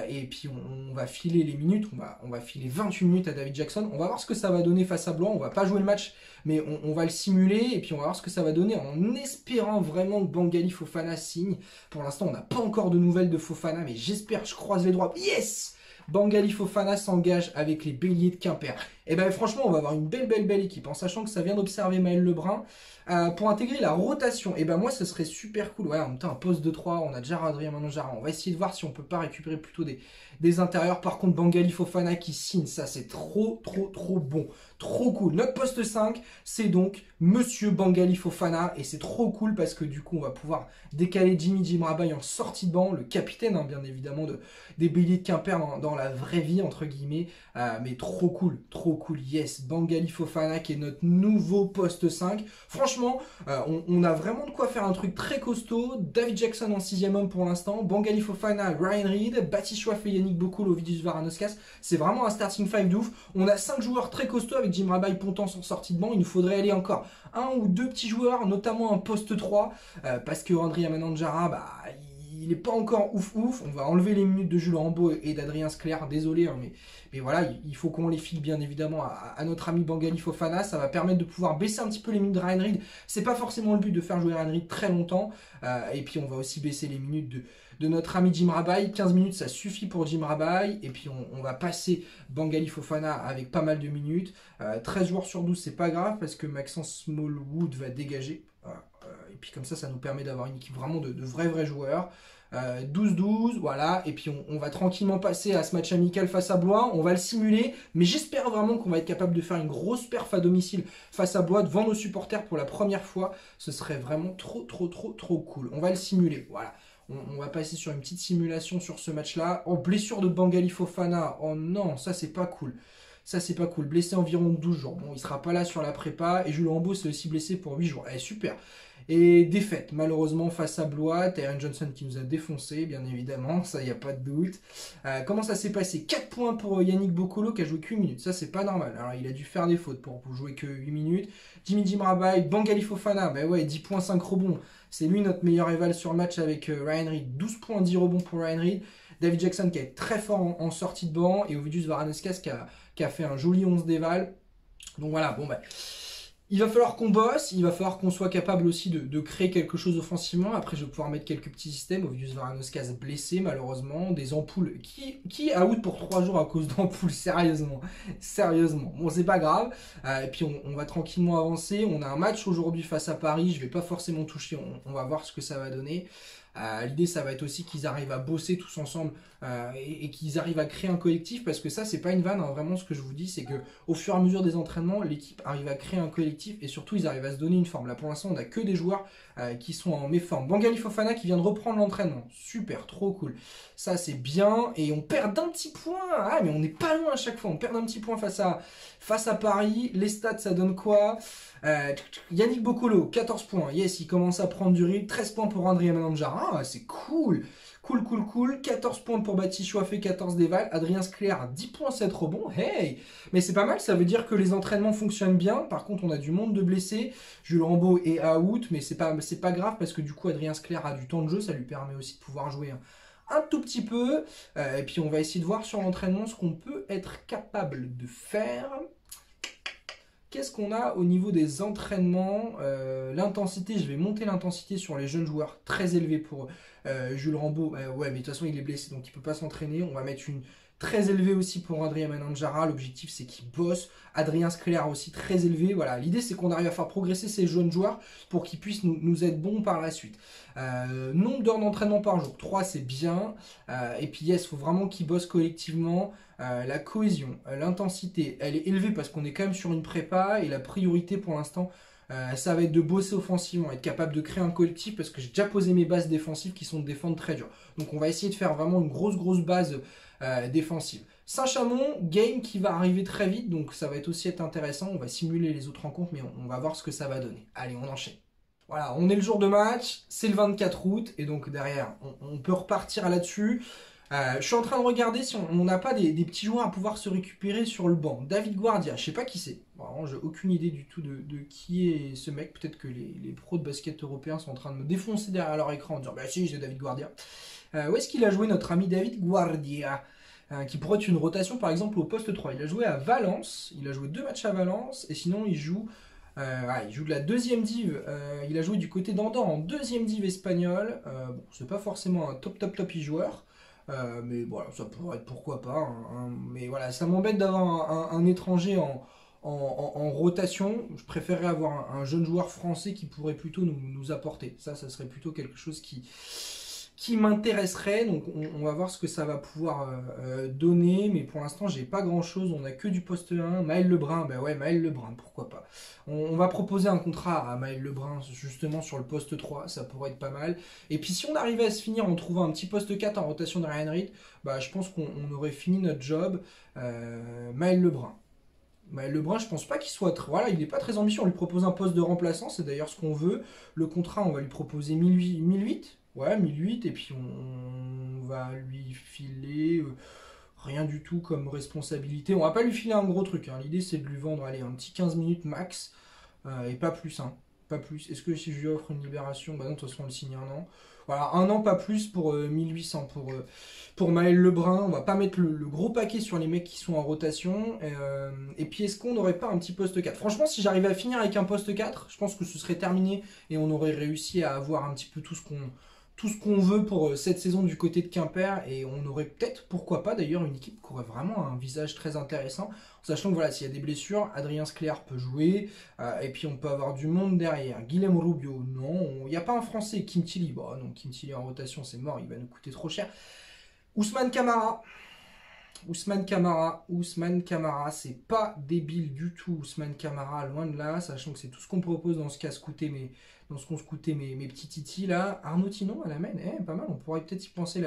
Et puis on va filer les minutes, on va filer 28 minutes à David Jackson. On va voir ce que ça va donner face à Blois. On va pas jouer le match, mais on va le simuler. Et puis on va voir ce que ça va donner en espérant vraiment que Bangali Fofana signe. Pour l'instant, on n'a pas encore de nouvelles de Fofana, mais j'espère, je croise les doigts. Yes! Bangali Fofana s'engage avec les Béliers de Quimper. Et ben franchement, on va avoir une belle équipe, en sachant que ça vient d'observer Maël Lebrun. Pour intégrer la rotation, et ben moi ce serait super cool. Ouais, en même temps, un poste de 3, on a déjà Adrien Mananjara. On va essayer de voir si on peut pas récupérer plutôt des intérieurs. Par contre, Bangali Fofana qui signe, ça c'est trop bon. Trop cool. Notre poste 5, c'est donc Monsieur Bangali Fofana. Et c'est trop cool parce que du coup, on va pouvoir décaler Jimmy Djimrabaye en sortie de banc. Le capitaine, hein, bien évidemment, des Béliers de Quimper dans la vraie vie, entre guillemets. Mais trop cool. Yes, Bangali Fofana qui est notre nouveau poste 5. Franchement, on a vraiment de quoi faire un truc très costaud. David Jackson en 6e homme pour l'instant. Bangali Fofana, Ryan Reed, Baptiste Choiffé, Yannick Boccolo, Ovidius Varanoskas. C'est vraiment un starting 5 de ouf. On a 5 joueurs très costauds avec Djimrabaye, Pontance en sortie de banc. Il nous faudrait aller encore un ou deux petits joueurs, notamment un poste 3, parce que Randré Mananjara, il n'est pas encore ouf. On va enlever les minutes de Jules Rambaud et d'Adrien Scler, désolé, hein, mais voilà, il faut qu'on les file bien évidemment à notre ami Bangali Fofana. Ça va permettre de pouvoir baisser un petit peu les minutes de Ryan Reed. C'est pas forcément le but de faire jouer Ryan Reed très longtemps. Et puis on va aussi baisser les minutes de notre ami Djimrabaye. 15 minutes, ça suffit pour Djimrabaye. Et puis on va passer Bangali Fofana avec pas mal de minutes. 13 joueurs sur 12, c'est pas grave parce que Maxence Smallwood va dégager. Et puis comme ça nous permet d'avoir une équipe vraiment de vrais joueurs. 12-12, voilà, et puis on va tranquillement passer à ce match amical face à Blois, on va le simuler, mais j'espère vraiment qu'on va être capable de faire une grosse perf à domicile face à Blois devant nos supporters pour la première fois. Ce serait vraiment trop cool. On va le simuler, voilà. On va passer sur une petite simulation sur ce match-là. Oh, blessure de Bangali Fofana, oh non, ça c'est pas cool. Ça c'est pas cool, blessé environ 12 jours. Bon, il sera pas là sur la prépa, et Jules Rambaud s'est aussi blessé pour 8 jours. Super. Et défaite, malheureusement, face à Blois. Tyron Johnson qui nous a défoncé, bien évidemment, ça, il n'y a pas de doute. Comment ça s'est passé? 4 points pour Yannick Boccolo qui a joué que 8 minutes. Ça, c'est pas normal. Alors, il a dû faire des fautes pour jouer que 8 minutes. Jimmy Djimrabaye, Bangali Fofana, ben ouais, 10 points, 5 rebonds. C'est lui notre meilleur éval sur le match avec Ryan Reed. 12 points, 10 rebonds pour Ryan Reed. David Jackson qui est très fort en sortie de banc. Et Ovidius Varanoskas qui a fait un joli 11 d'éval. Donc voilà, bon ben... Il va falloir qu'on bosse, il va falloir qu'on soit capable aussi de créer quelque chose offensivement. Après, je vais pouvoir mettre quelques petits systèmes. Ovidius Varanoskas blessé, malheureusement. Des ampoules. Qui est out pour 3 jours à cause d'ampoules? Sérieusement. Bon, c'est pas grave. Et puis, on va tranquillement avancer. On a un match aujourd'hui face à Paris. Je vais pas forcément toucher. On va voir ce que ça va donner. L'idée, ça va être aussi qu'ils arrivent à bosser tous ensemble et qu'ils arrivent à créer un collectif, parce que ça, c'est pas une vanne, hein. Vraiment, ce que je vous dis, c'est que au fur et à mesure des entraînements, l'équipe arrive à créer un collectif et surtout, ils arrivent à se donner une forme. Là, pour l'instant, on a que des joueurs qui sont en méforme. Bangali Fofana qui vient de reprendre l'entraînement. Super, trop cool. Ça, c'est bien. Et on perd d'un petit point. Ah, mais on n'est pas loin à chaque fois. On perd d'un petit point face à Paris. Les stats, ça donne quoi? Yannick Boccolo, 14 points. Yes, il commence à prendre du rythme. 13 points pour Adrien Mananjara. Ah, c'est cool. Cool, cool, cool. 14 points pour Baptiste Choiffé, 14 Deval. Adrien Scler, 10 points, 7 rebonds. Hey! Mais c'est pas mal, ça veut dire que les entraînements fonctionnent bien. Par contre, on a du monde de blessés. Jules Rambaud est out, mais c'est pas grave parce que du coup, Adrien Scler a du temps de jeu. Ça lui permet aussi de pouvoir jouer un tout petit peu. Et puis, on va essayer de voir sur l'entraînement ce qu'on peut être capable de faire. Qu'est-ce qu'on a au niveau des entraînements? L'intensité, je vais monter l'intensité sur les jeunes joueurs, très élevée pour Jules Rambaud. Ouais, mais de toute façon, il est blessé, donc il ne peut pas s'entraîner. On va mettre une très élevée aussi pour Adrien Mananjara. L'objectif, c'est qu'il bosse. Adrien Scler aussi très élevé. Voilà, l'idée, c'est qu'on arrive à faire progresser ces jeunes joueurs pour qu'ils puissent nous être bons par la suite. Nombre d'heures d'entraînement par jour, 3, c'est bien. Et puis, yes, il faut vraiment qu'ils bossent collectivement. La cohésion, l'intensité, elle est élevée parce qu'on est quand même sur une prépa et la priorité pour l'instant, ça va être de bosser offensivement, être capable de créer un collectif parce que j'ai déjà posé mes bases défensives qui sont de défendre très dur. Donc on va essayer de faire vraiment une grosse base défensive. Saint-Chamond, game qui va arriver très vite, donc ça va aussi être intéressant. On va simuler les autres rencontres, mais on va voir ce que ça va donner. Allez, on enchaîne. Voilà, on est le jour de match, c'est le 24 août, et donc derrière, on peut repartir là-dessus. Je suis en train de regarder si on n'a pas des petits joueurs à pouvoir se récupérer sur le banc. David Guardia, je sais pas qui c'est. Vraiment, j'ai aucune idée du tout de qui est ce mec. Peut-être que les pros de basket européens sont en train de me défoncer derrière leur écran en disant bah si, c'est David Guardia. Où est-ce qu'il a joué notre ami David Guardia qui pourrait être une rotation par exemple au poste 3. Il a joué à Valence, il a joué 2 matchs à Valence et sinon il joue de la deuxième div. Il a joué du côté d'Andorre en deuxième div espagnole. Bon, c'est pas forcément un top joueur. Mais voilà, ça pourrait être pourquoi pas. Mais voilà, ça m'embête d'avoir un étranger en rotation. Je préférerais avoir un jeune joueur français qui pourrait plutôt nous apporter. Ça serait plutôt quelque chose qui m'intéresserait. Donc on va voir ce que ça va pouvoir donner. Mais pour l'instant, j'ai pas grand chose. On a que du poste 1. Maël Lebrun, ben ouais, Maël Lebrun, pourquoi pas. On va proposer un contrat à Maël Lebrun justement sur le poste 3. Ça pourrait être pas mal. Et puis si on arrivait à se finir en trouvant un petit poste 4 en rotation de Ryan Reed, bah, je pense qu'on aurait fini notre job. Maël Lebrun. Maël Lebrun, je pense pas qu'il soit. Voilà, il n'est pas très ambitieux. On lui propose un poste de remplaçant. C'est d'ailleurs ce qu'on veut. Le contrat, on va lui proposer 1008. Ouais, 1008, et puis on va lui filer rien du tout comme responsabilité. On va pas lui filer un gros truc, hein. L'idée c'est de lui vendre allez, un petit 15 minutes max, et pas plus. Hein. Pas plus. Est-ce que si je lui offre une libération, bah non, de toute façon on le signe 1 an. Voilà, 1 an pas plus pour 1800 pour Maël Lebrun. On va pas mettre le gros paquet sur les mecs qui sont en rotation. Et puis est-ce qu'on n'aurait pas un petit poste 4? Franchement, si j'arrivais à finir avec un poste 4, je pense que ce serait terminé et on aurait réussi à avoir un petit peu tout ce qu'on veut pour cette saison du côté de Quimper et on aurait peut-être, pourquoi pas d'ailleurs, une équipe qui aurait vraiment un visage très intéressant, en sachant que voilà, s'il y a des blessures, Adrien Scler peut jouer et puis on peut avoir du monde derrière. Guilhem Rubio, non, il n'y a pas un Français. Kim Tilly, bon non, Kim Tilly en rotation c'est mort, il va nous coûter trop cher. Ousmane Camara, c'est pas débile du tout. Ousmane Camara, loin de là, sachant que c'est tout ce qu'on propose dans ce qu'ont scouté mes petits titis là. Arnaud Tinon à la main, pas mal, on pourrait peut-être y penser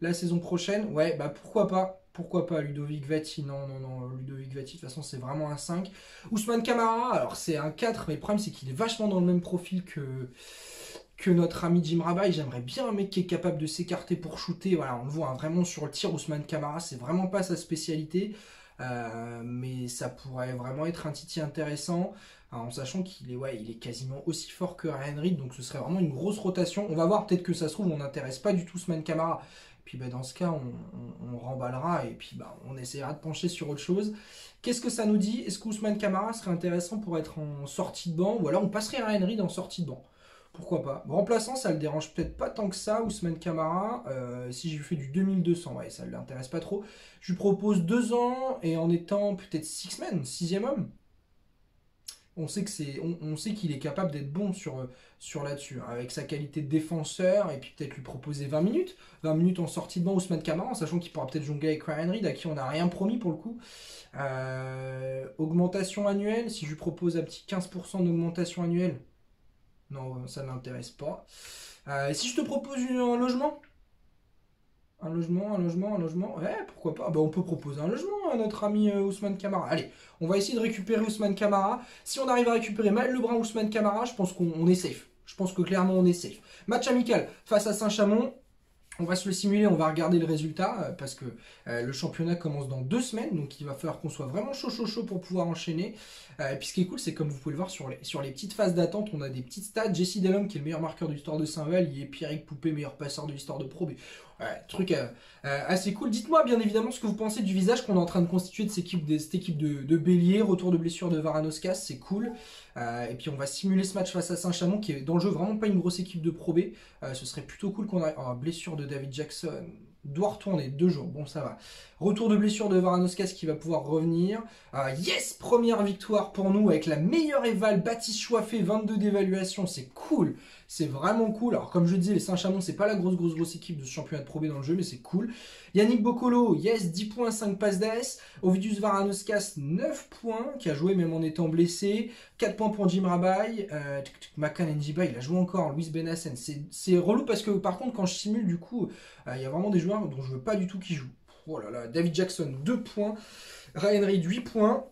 la saison prochaine. Ouais, bah pourquoi pas Ludovic Vati, non, Ludovic Vati, de toute façon c'est vraiment un 5. Ousmane Camara, alors c'est un 4, mais le problème c'est qu'il est vachement dans le même profil que notre ami Jim Rabai. J'aimerais bien un mec qui est capable de s'écarter pour shooter. Voilà, on le voit hein, vraiment sur le tir. Ousmane Camara, c'est vraiment pas sa spécialité. Mais ça pourrait vraiment être un titi intéressant. En sachant qu'il il est quasiment aussi fort que Ryan Reed. Donc ce serait vraiment une grosse rotation. On va voir, peut-être que ça se trouve, on n'intéresse pas du tout Ousmane Camara. Et puis dans ce cas, on remballera et puis on essaiera de pencher sur autre chose. Qu'est-ce que ça nous dit? Est-ce qu'Ousmane Camara serait intéressant pour être en sortie de banc? Ou alors on passerait Ryan Reed en sortie de banc? Pourquoi pas. Remplaçant, ça le dérange peut-être pas tant que ça, Ousmane Camara. Si je lui fais du 2200, ouais, ça ne l'intéresse pas trop. Je lui propose 2 ans et en étant peut-être 6 sixième homme. On sait qu'il est capable d'être bon sur là-dessus, hein, avec sa qualité de défenseur, et puis peut-être lui proposer 20 minutes. 20 minutes en sortie de banc, Ousmane Camara, en sachant qu'il pourra peut-être jongler avec Ryan Reed, à qui on n'a rien promis pour le coup. Augmentation annuelle, si je lui propose un petit 15% d'augmentation annuelle. Non, ça ne m'intéresse pas. Si je te propose un Un logement. Ouais, pourquoi pas. Bah, on peut proposer un logement à notre ami Ousmane Camara. Allez, on va essayer de récupérer Ousmane Camara. Si on arrive à récupérer Maël Lebrun, Ousmane Camara, je pense qu'on est safe. Je pense que clairement on est safe. Match amical face à Saint-Chamond. On va se le simuler, on va regarder le résultat parce que le championnat commence dans 2 semaines, donc il va falloir qu'on soit vraiment chaud pour pouvoir enchaîner. Et puis ce qui est cool, c'est comme vous pouvez le voir sur les petites phases d'attente, on a des petites stats. Jesse Delhomme qui est le meilleur marqueur de l'histoire de Saint-Val, il est Pierrick Poupé, meilleur passeur de l'histoire de Pro B. Truc assez cool. Dites-moi bien évidemment ce que vous pensez du visage qu'on est en train de constituer de cette équipe de Bélier. Retour de blessure de Varanoskas, c'est cool. Et puis on va simuler ce match face à Saint-Chamond qui est dans le jeu vraiment pas une grosse équipe de Pro B. Ce serait plutôt cool qu'on ait blessure de David Jackson. Doit retourner 2 jours, bon ça va. Retour de blessure de Varanoskas qui va pouvoir revenir. Yes, première victoire pour nous avec la meilleure éval, Baptiste Choiffé, 22 d'évaluation, c'est cool. C'est vraiment cool. Alors comme je disais, les Saint-Chamond, c'est pas la grosse équipe de ce championnat de Pro B dans le jeu, mais c'est cool. Yannick Boccolo, yes, 10 points, 5 passes d'AS. Ovidius Varanoskas, 9 points, qui a joué même en étant blessé. 4 points pour Jim Rabai. Makan Njiba, il a joué encore. Luis Benassen, c'est relou parce que par contre, quand je simule, du coup, il y a vraiment des joueurs dont je veux pas du tout qu'ils jouent. Oh là là, David Jackson, 2 points. Ryan Reid, 8 points.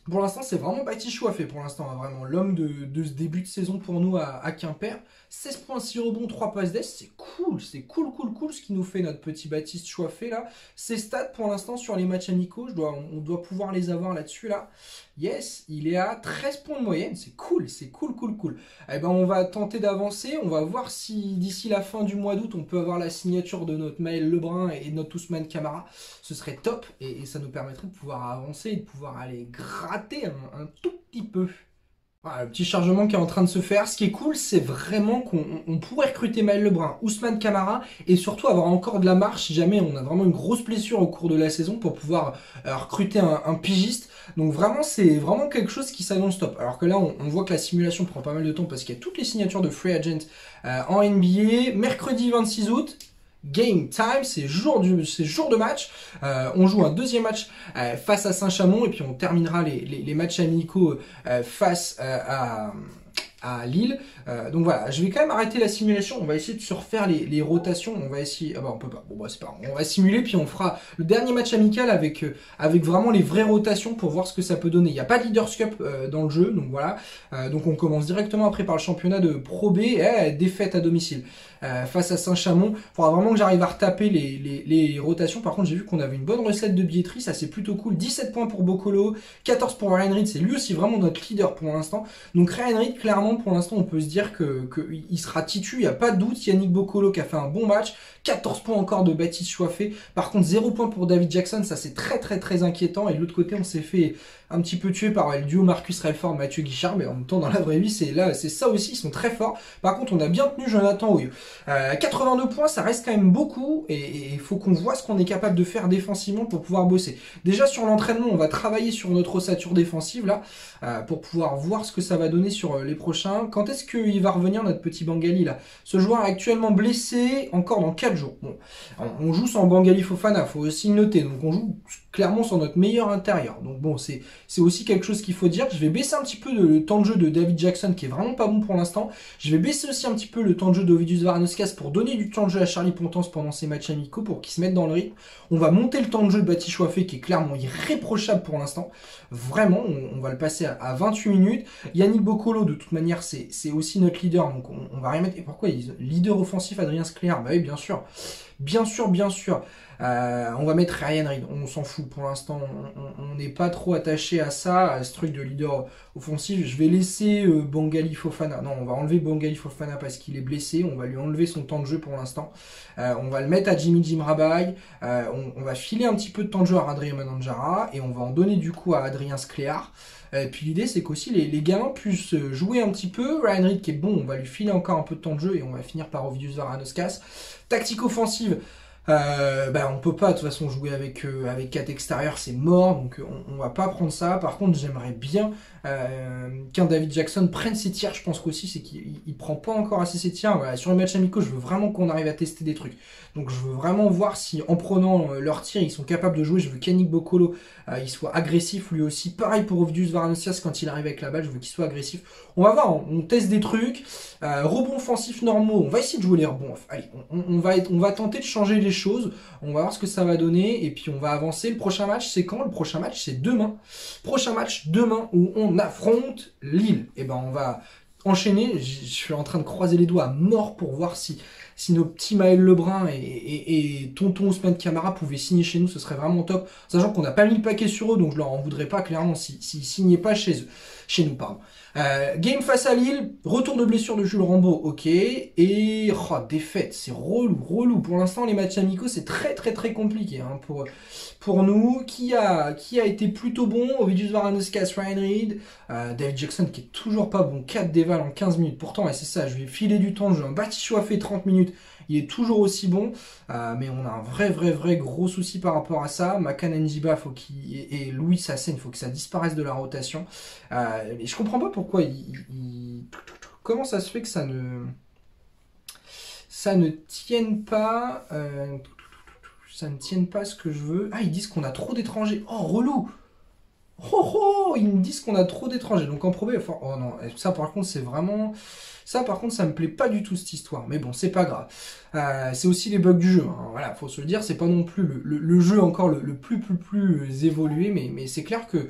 Pour l'instant, c'est vraiment Baptiste Choiffé pour l'instant, hein, vraiment l'homme de ce début de saison pour nous à Quimper. 16 points, 6 rebonds, 3 passes d'ess, c'est cool ce qui nous fait notre petit Baptiste Choiffé là. Ses stats pour l'instant sur les matchs amicaux, on doit pouvoir les avoir là-dessus là. Yes, il est à 13 points de moyenne, c'est cool. Eh ben, on va tenter d'avancer, on va voir si d'ici la fin du mois d'août, on peut avoir la signature de notre Maël Lebrun et de notre Ousmane Camara. Ce serait top et ça nous permettrait de pouvoir avancer et de pouvoir aller gratter un tout petit peu. Voilà, le petit chargement qui est en train de se faire. Ce qui est cool, c'est vraiment qu'on pourrait recruter Maël Lebrun, Ousmane Camara et surtout avoir encore de la marche si jamais on a vraiment une grosse blessure au cours de la saison pour pouvoir recruter un pigiste. Donc vraiment, c'est vraiment quelque chose qui s'annonce top. Alors que là, on voit que la simulation prend pas mal de temps parce qu'il y a toutes les signatures de free agent en NBA. Mercredi 26 août. Game time, c'est jour de match. On joue un deuxième match face à Saint-Chamond et puis on terminera les matchs amicaux face à Lille. Donc voilà, je vais quand même arrêter la simulation. On va essayer de se refaire les rotations. On va essayer. Ah bah on peut pas. Bon bah c'est pas grave. On va simuler puis on fera le dernier match amical avec vraiment les vraies rotations pour voir ce que ça peut donner. Il n'y a pas de Leaders Cup dans le jeu, donc voilà. Donc on commence directement après par le championnat de Pro B. Défaite à domicile. Face à Saint-Chamond, il faudra vraiment que j'arrive à retaper les rotations. Par contre, j'ai vu qu'on avait une bonne recette de billetterie, ça c'est plutôt cool. 17 points pour Boccolo, 14 pour Ryan Reid, c'est lui aussi vraiment notre leader pour l'instant. Donc Ryan Reid, clairement, pour l'instant, on peut se dire qu'il sera titu, il n'y a pas de doute. Yannick Boccolo qui a fait un bon match, 14 points encore de Baptiste Choiffé. Par contre, 0 points pour David Jackson, ça c'est très inquiétant. Et de l'autre côté, on s'ait fait un petit peu tué par le duo Marcus Relford, Mathieu Guichard, mais en même temps, dans la vraie vie, c'est ça aussi, ils sont très forts. Par contre, on a bien tenu Jonathan Hoyeux. 82 points, ça reste quand même beaucoup et il faut qu'on voit ce qu'on est capable de faire défensivement pour pouvoir bosser. Déjà sur l'entraînement, on va travailler sur notre ossature défensive là pour pouvoir voir ce que ça va donner sur les prochains. Quand est-ce qu'il va revenir notre petit Bangali là? Ce joueur est actuellement blessé encore dans 4 jours. Bon, on joue sans Bangali Fofana, faut aussi le noter. Donc on joue clairement sur notre meilleur intérieur. Donc bon, c'est aussi quelque chose qu'il faut dire. Je vais baisser un petit peu le temps de jeu de David Jackson qui est vraiment pas bon pour l'instant. Je vais baisser aussi un petit peu le temps de jeu d'Ovidius Varanoskas pour donner du temps de jeu à Charlie Pontance pendant ces matchs amicaux pour qu'il se mette dans le rythme. On va monter le temps de jeu de Baptiste Choiffé qui est clairement irréprochable pour l'instant. Vraiment, on va le passer à 28 minutes. Yannick Boccolo, de toute manière, c'est aussi notre leader. Donc on va remettre. Et pourquoi leader offensif Adrien Scléar? Bah oui, bien sûr. Bien sûr. On va mettre Ryan Reid, on s'en fout pour l'instant, on n'est pas trop attaché à ça, à ce truc de leader offensif. Je vais laisser Bangali Fofana, non on va enlever Bangali Fofana parce qu'il est blessé, on va lui enlever son temps de jeu pour l'instant. On va le mettre à Jim Rabai, on va filer un petit peu de temps de jeu à Adrien Mananjara et on va en donner du coup à Adrien Scléar. Puis l'idée c'est qu'aussi les gamins puissent jouer un petit peu. Ryan Reid qui est bon, on va lui filer encore un peu de temps de jeu et on va finir par Ovidius Varanoskas. Tactique offensive, on peut pas de toute façon jouer avec 4 extérieurs, c'est mort, donc on va pas prendre ça. Par contre j'aimerais bien qu'un David Jackson prenne ses tirs. Je pense qu'aussi c'est qu'il prend pas encore assez ses tirs. Voilà, sur les matchs amicaux je veux vraiment qu'on arrive à tester des trucs, donc je veux vraiment voir si en prenant leurs tirs ils sont capables de jouer. Je veux qu'Yannick Boccolo il soit agressif lui aussi, pareil pour Ovidius Varanoskas quand il arrive avec la balle, je veux qu'il soit agressif. On va voir, on teste des trucs. Rebonds offensifs normaux, on va essayer de jouer les rebonds. Allez, on va tenter de changer les les choses. On va voir ce que ça va donner et puis on va avancer. Le prochain match, c'est quand? Le prochain match, c'est demain. Prochain match demain où on affronte Lille. Et ben on va enchaîner. Je suis en train de croiser les doigts à mort pour voir si nos petits Maël Lebrun et tonton Ousmane Camara pouvaient signer chez nous, ce serait vraiment top. Sachant qu'on n'a pas mis le paquet sur eux, donc je leur en voudrais pas clairement s'ils signaient pas chez nous, pardon. Game face à Lille, retour de blessure de Jules Rambo, ok. Et défaite, c'est relou. Pour l'instant, les matchs amicaux, c'est très compliqué hein, pour nous. Qui a été plutôt bon? Ovidius Varanoskas, Ryan Reed, David Jackson qui est toujours pas bon, 4 dévals en 15 minutes. Pourtant, et c'est ça, je vais filer du temps, je vais un Batichois fait 30 minutes. Il est toujours aussi bon, mais on a un vrai gros souci par rapport à ça. Makan Njiba et Louis Sassen, il faut que ça disparaisse de la rotation. Et je comprends pas pourquoi comment ça se fait que ça ne tienne pas. Ça ne tienne pas ce que je veux. Ah, ils disent qu'on a trop d'étrangers. Oh, relou! Ils me disent qu'on a trop d'étrangers. Donc en probé, oh non, ça par contre, c'est vraiment. Ça par contre, ça me plaît pas du tout cette histoire. Mais bon, c'est pas grave. C'est aussi les bugs du jeu. Hein. Voilà, faut se le dire, c'est pas non plus le jeu encore le plus évolué, mais c'est clair que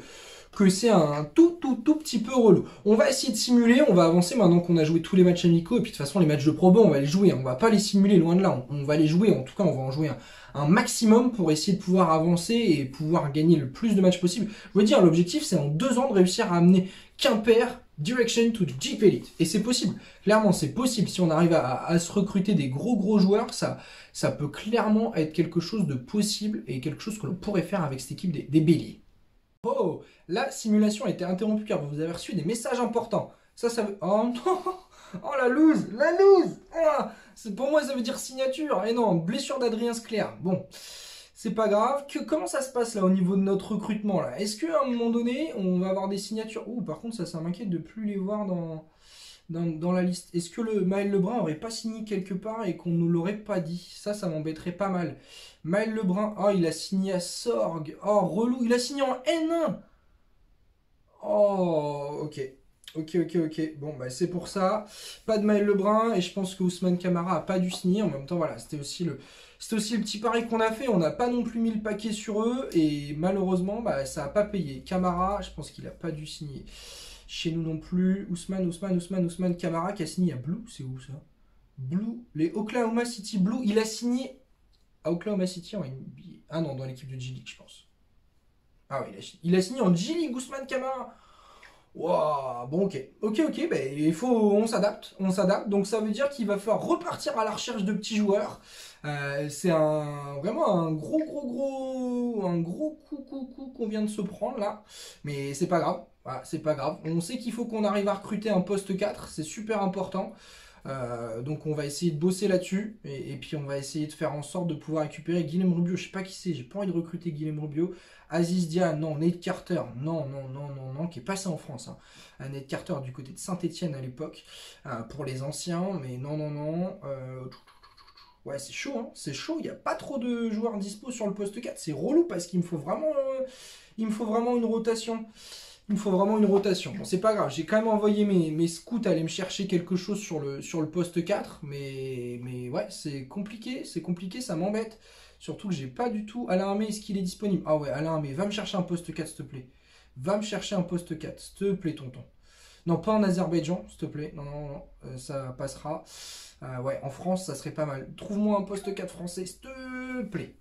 c'est un tout petit peu relou. On va essayer de simuler, on va avancer maintenant qu'on a joué tous les matchs amicaux, et puis de toute façon les matchs de Pro B, on va les jouer, on va pas les simuler loin de là, on va les jouer, en tout cas on va en jouer un maximum pour essayer de pouvoir avancer et pouvoir gagner le plus de matchs possible. Je veux dire, l'objectif c'est en 2 ans de réussir à amener Quimper Direction to Jeep Elite. Et c'est possible, clairement c'est possible, si on arrive à se recruter des gros joueurs, ça peut clairement être quelque chose de possible et quelque chose que l'on pourrait faire avec cette équipe des Béliers. Oh, la simulation a été interrompue car vous avez reçu des messages importants. Ça veut... Oh non! Oh la loose! Ah, pour moi ça veut dire signature. Et non, blessure d'Adrien Scler. Bon, c'est pas grave. Comment ça se passe là au niveau de notre recrutement là? Est-ce qu'à un moment donné, on va avoir des signatures? Ouh, par contre ça m'inquiète de plus les voir dans la liste. Est-ce que le Maël Lebrun aurait pas signé quelque part et qu'on ne nous l'aurait pas dit? Ça m'embêterait pas mal. Maël Lebrun, oh il a signé à Sorgue. Oh relou, il a signé en N1. Oh ok. Bon bah c'est pour ça. Pas de Maël Lebrun et je pense que Ousmane Camara a pas dû signer. En même temps voilà, c'était aussi le petit pari qu'on a fait. On n'a pas non plus mis le paquet sur eux et malheureusement bah ça a pas payé. Camara, je pense qu'il a pas dû signer. Chez nous non plus. Ousmane Camara qui a signé à Blue. C'est où ça? Blue. Les Oklahoma City Blue. Il a signé à Oklahoma City en NBA. Ah non, dans l'équipe de G-League, je pense. Ah oui, il a signé en G-League, Ousmane Camara. Waouh, bon ok, bah, on s'adapte. Donc ça veut dire qu'il va falloir repartir à la recherche de petits joueurs. C'est vraiment un gros coup qu'on vient de se prendre là. Mais c'est pas grave. Voilà, c'est pas grave. On sait qu'il faut qu'on arrive à recruter un poste 4, c'est super important. Donc on va essayer de bosser là-dessus et puis on va essayer de faire en sorte de pouvoir récupérer Guilhem Rubio. Je sais pas qui c'est, j'ai pas envie de recruter Guilhem Rubio. Aziz Dia, non. Nate Carter, non, qui est passé en France. Hein. Nate Carter du côté de Saint-Etienne à l'époque pour les anciens, mais non. Ouais, c'est chaud, hein. C'est chaud. Il n'y a pas trop de joueurs dispo sur le poste 4. C'est relou parce qu'il me faut vraiment, une rotation. Bon, c'est pas grave. J'ai quand même envoyé mes scouts aller me chercher quelque chose sur le poste 4. Mais ouais, c'est compliqué, ça m'embête. Surtout que j'ai pas du tout... Alain Armé, est-ce qu'il est disponible? Ah ouais, Alain Armé, va me chercher un poste 4, s'il te plaît. Va me chercher un poste 4, s'il te plaît, tonton. Non, pas en Azerbaïdjan, s'il te plaît. Non, ça passera. Ouais, en France, ça serait pas mal. Trouve-moi un poste 4 français, s'il te plaît.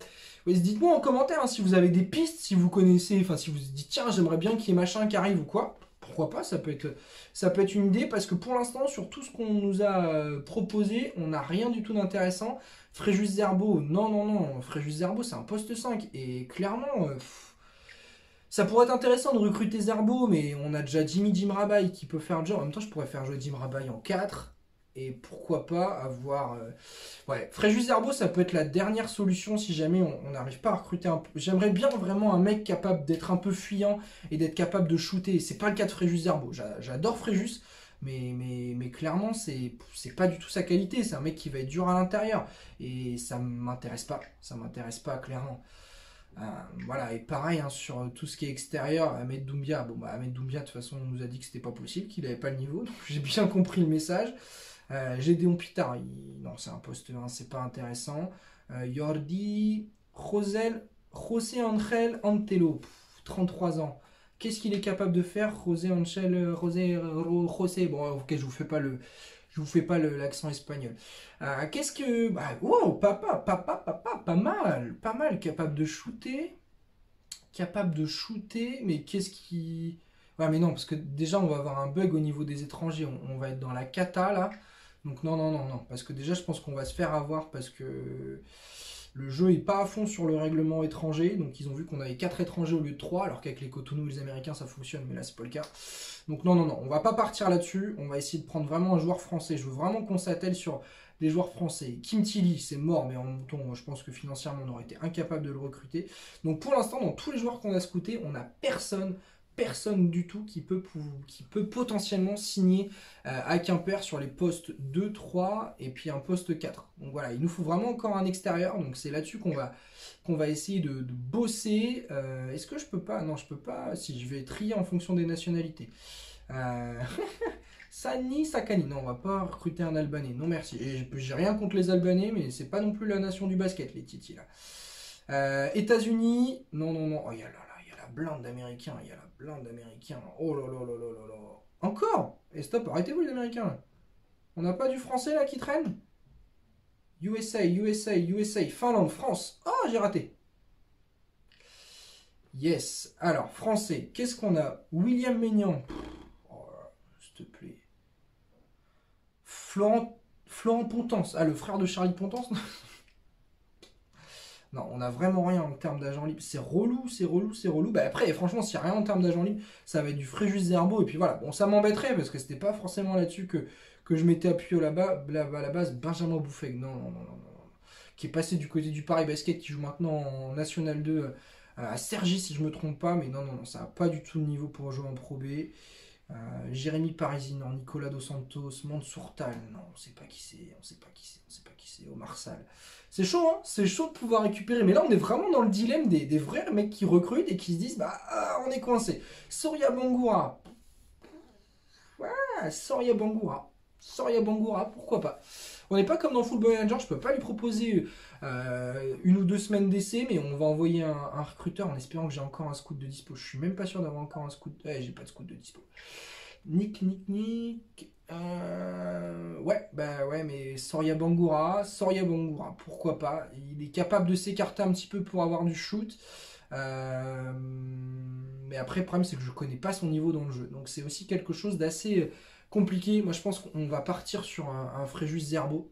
Oui, dites-moi en commentaire hein, si vous avez des pistes, si vous connaissez, enfin si vous vous dites tiens, j'aimerais bien qu'il y ait machin qui arrive ou quoi. Pourquoi pas, ça peut être une idée parce que pour l'instant, sur tout ce qu'on nous a proposé, on n'a rien du tout d'intéressant. Fréjus Zerbo, non. Fréjus Zerbo, c'est un poste 5 et clairement... ça pourrait être intéressant de recruter Zerbo, mais on a déjà Jim Rabaille qui peut faire le job. En même temps, je pourrais faire jouer Jim Rabaille en 4. Et pourquoi pas avoir... Ouais, Fréjus Zerbo, ça peut être la dernière solution si jamais on n'arrive pas à recruter un... J'aimerais bien vraiment un mec capable d'être un peu fuyant et d'être capable de shooter. C'est pas le cas de Fréjus Zerbo. J'adore Fréjus, mais clairement, c'est pas du tout sa qualité. C'est un mec qui va être dur à l'intérieur. Et ça m'intéresse pas. Ça m'intéresse pas, clairement. Voilà, et pareil hein, sur tout ce qui est extérieur, Ahmed Doumbia, Ahmed Doumbia de toute façon on nous a dit que c'était pas possible, qu'il avait pas le niveau, donc j'ai bien compris le message. Gédéon Pitard, non, c'est un poste 1, c'est pas intéressant. Jordi José Angel Antelo, 33 ans. Qu'est-ce qu'il est capable de faire, José, bon, ok, je vous fais pas l'accent espagnol. Qu'est-ce que, wow, papa, pas mal, capable de shooter, mais qu'est-ce qui, ouais, mais non, parce que déjà on va avoir un bug au niveau des étrangers, on va être dans la cata là, donc non, parce que déjà je pense qu'on va se faire avoir parce que le jeu est pas à fond sur le règlement étranger, donc ils ont vu qu'on avait 4 étrangers au lieu de 3, alors qu'avec les Cotonou et les Américains ça fonctionne, mais là c'est pas le cas. Donc non, on va pas partir là-dessus, on va essayer de prendre vraiment un joueur français. Je veux vraiment qu'on s'attelle sur des joueurs français. Kim Tilly, c'est mort, mais en même temps, je pense que financièrement on aurait été incapable de le recruter. Donc pour l'instant, dans tous les joueurs qu'on a scoutés, on n'a personne du tout qui peut potentiellement signer à Quimper sur les postes 2, 3 et puis un poste 4. Donc voilà, il nous faut vraiment encore un extérieur, donc c'est là-dessus qu'on va essayer de bosser. Est-ce que je peux pas? Non, je peux pas. Si, je vais trier en fonction des nationalités. Sani Sakani, non, on va pas recruter un Albanais, non merci. Et j'ai rien contre les Albanais, mais c'est pas non plus la nation du basket, les Titi là. États-Unis, non, oh, il y a la blinde d'Américains, oh là là là là là là. Encore. Et stop, arrêtez-vous les Américains. On n'a pas du français là qui traîne? USA, Finlande, France. Oh, j'ai raté. Yes. Alors, français, qu'est-ce qu'on a? William Maignan. Oh, s'il te plaît. Florent Pontance. Ah, le frère de Charlie Pontance. Non, on n'a vraiment rien en termes d'agent libre. C'est relou. Bah après, franchement, s'il n'y a rien en termes d'agent libre, ça va être du Fréjus Zerbo. Et puis voilà, bon, ça m'embêterait parce que c'était pas forcément là-dessus que je m'étais appuyé là-bas, à la base. Benjamin Bouffeg, non. Qui est passé du côté du Paris Basket, qui joue maintenant en National 2 à Cergy, si je me trompe pas. Mais non, ça n'a pas du tout le niveau pour jouer en Pro B. Jérémy Parisino, Nicolas Dos Santos, Mansourtal, non, on sait pas qui c'est, Omar Sall. C'est chaud, hein, c'est chaud de pouvoir récupérer, mais là on est vraiment dans le dilemme des vrais mecs qui recrutent et qui se disent, on est coincé. Soria Bangoura, Soria Bangoura, pourquoi pas. On n'est pas comme dans Football Manager, je peux pas lui proposer 1 ou 2 semaines d'essai, mais on va envoyer un recruteur en espérant que j'ai encore un scout de dispo. Je suis même pas sûr d'avoir encore un scout. J'ai pas de scout de dispo. Nick. Ouais, mais Soria Bangoura, pourquoi pas. Il est capable de s'écarter un petit peu pour avoir du shoot. Mais après, le problème, c'est que je connais pas son niveau dans le jeu. Donc c'est aussi quelque chose d'assez compliqué. Moi, je pense qu'on va partir sur un Fréjus Zerbo.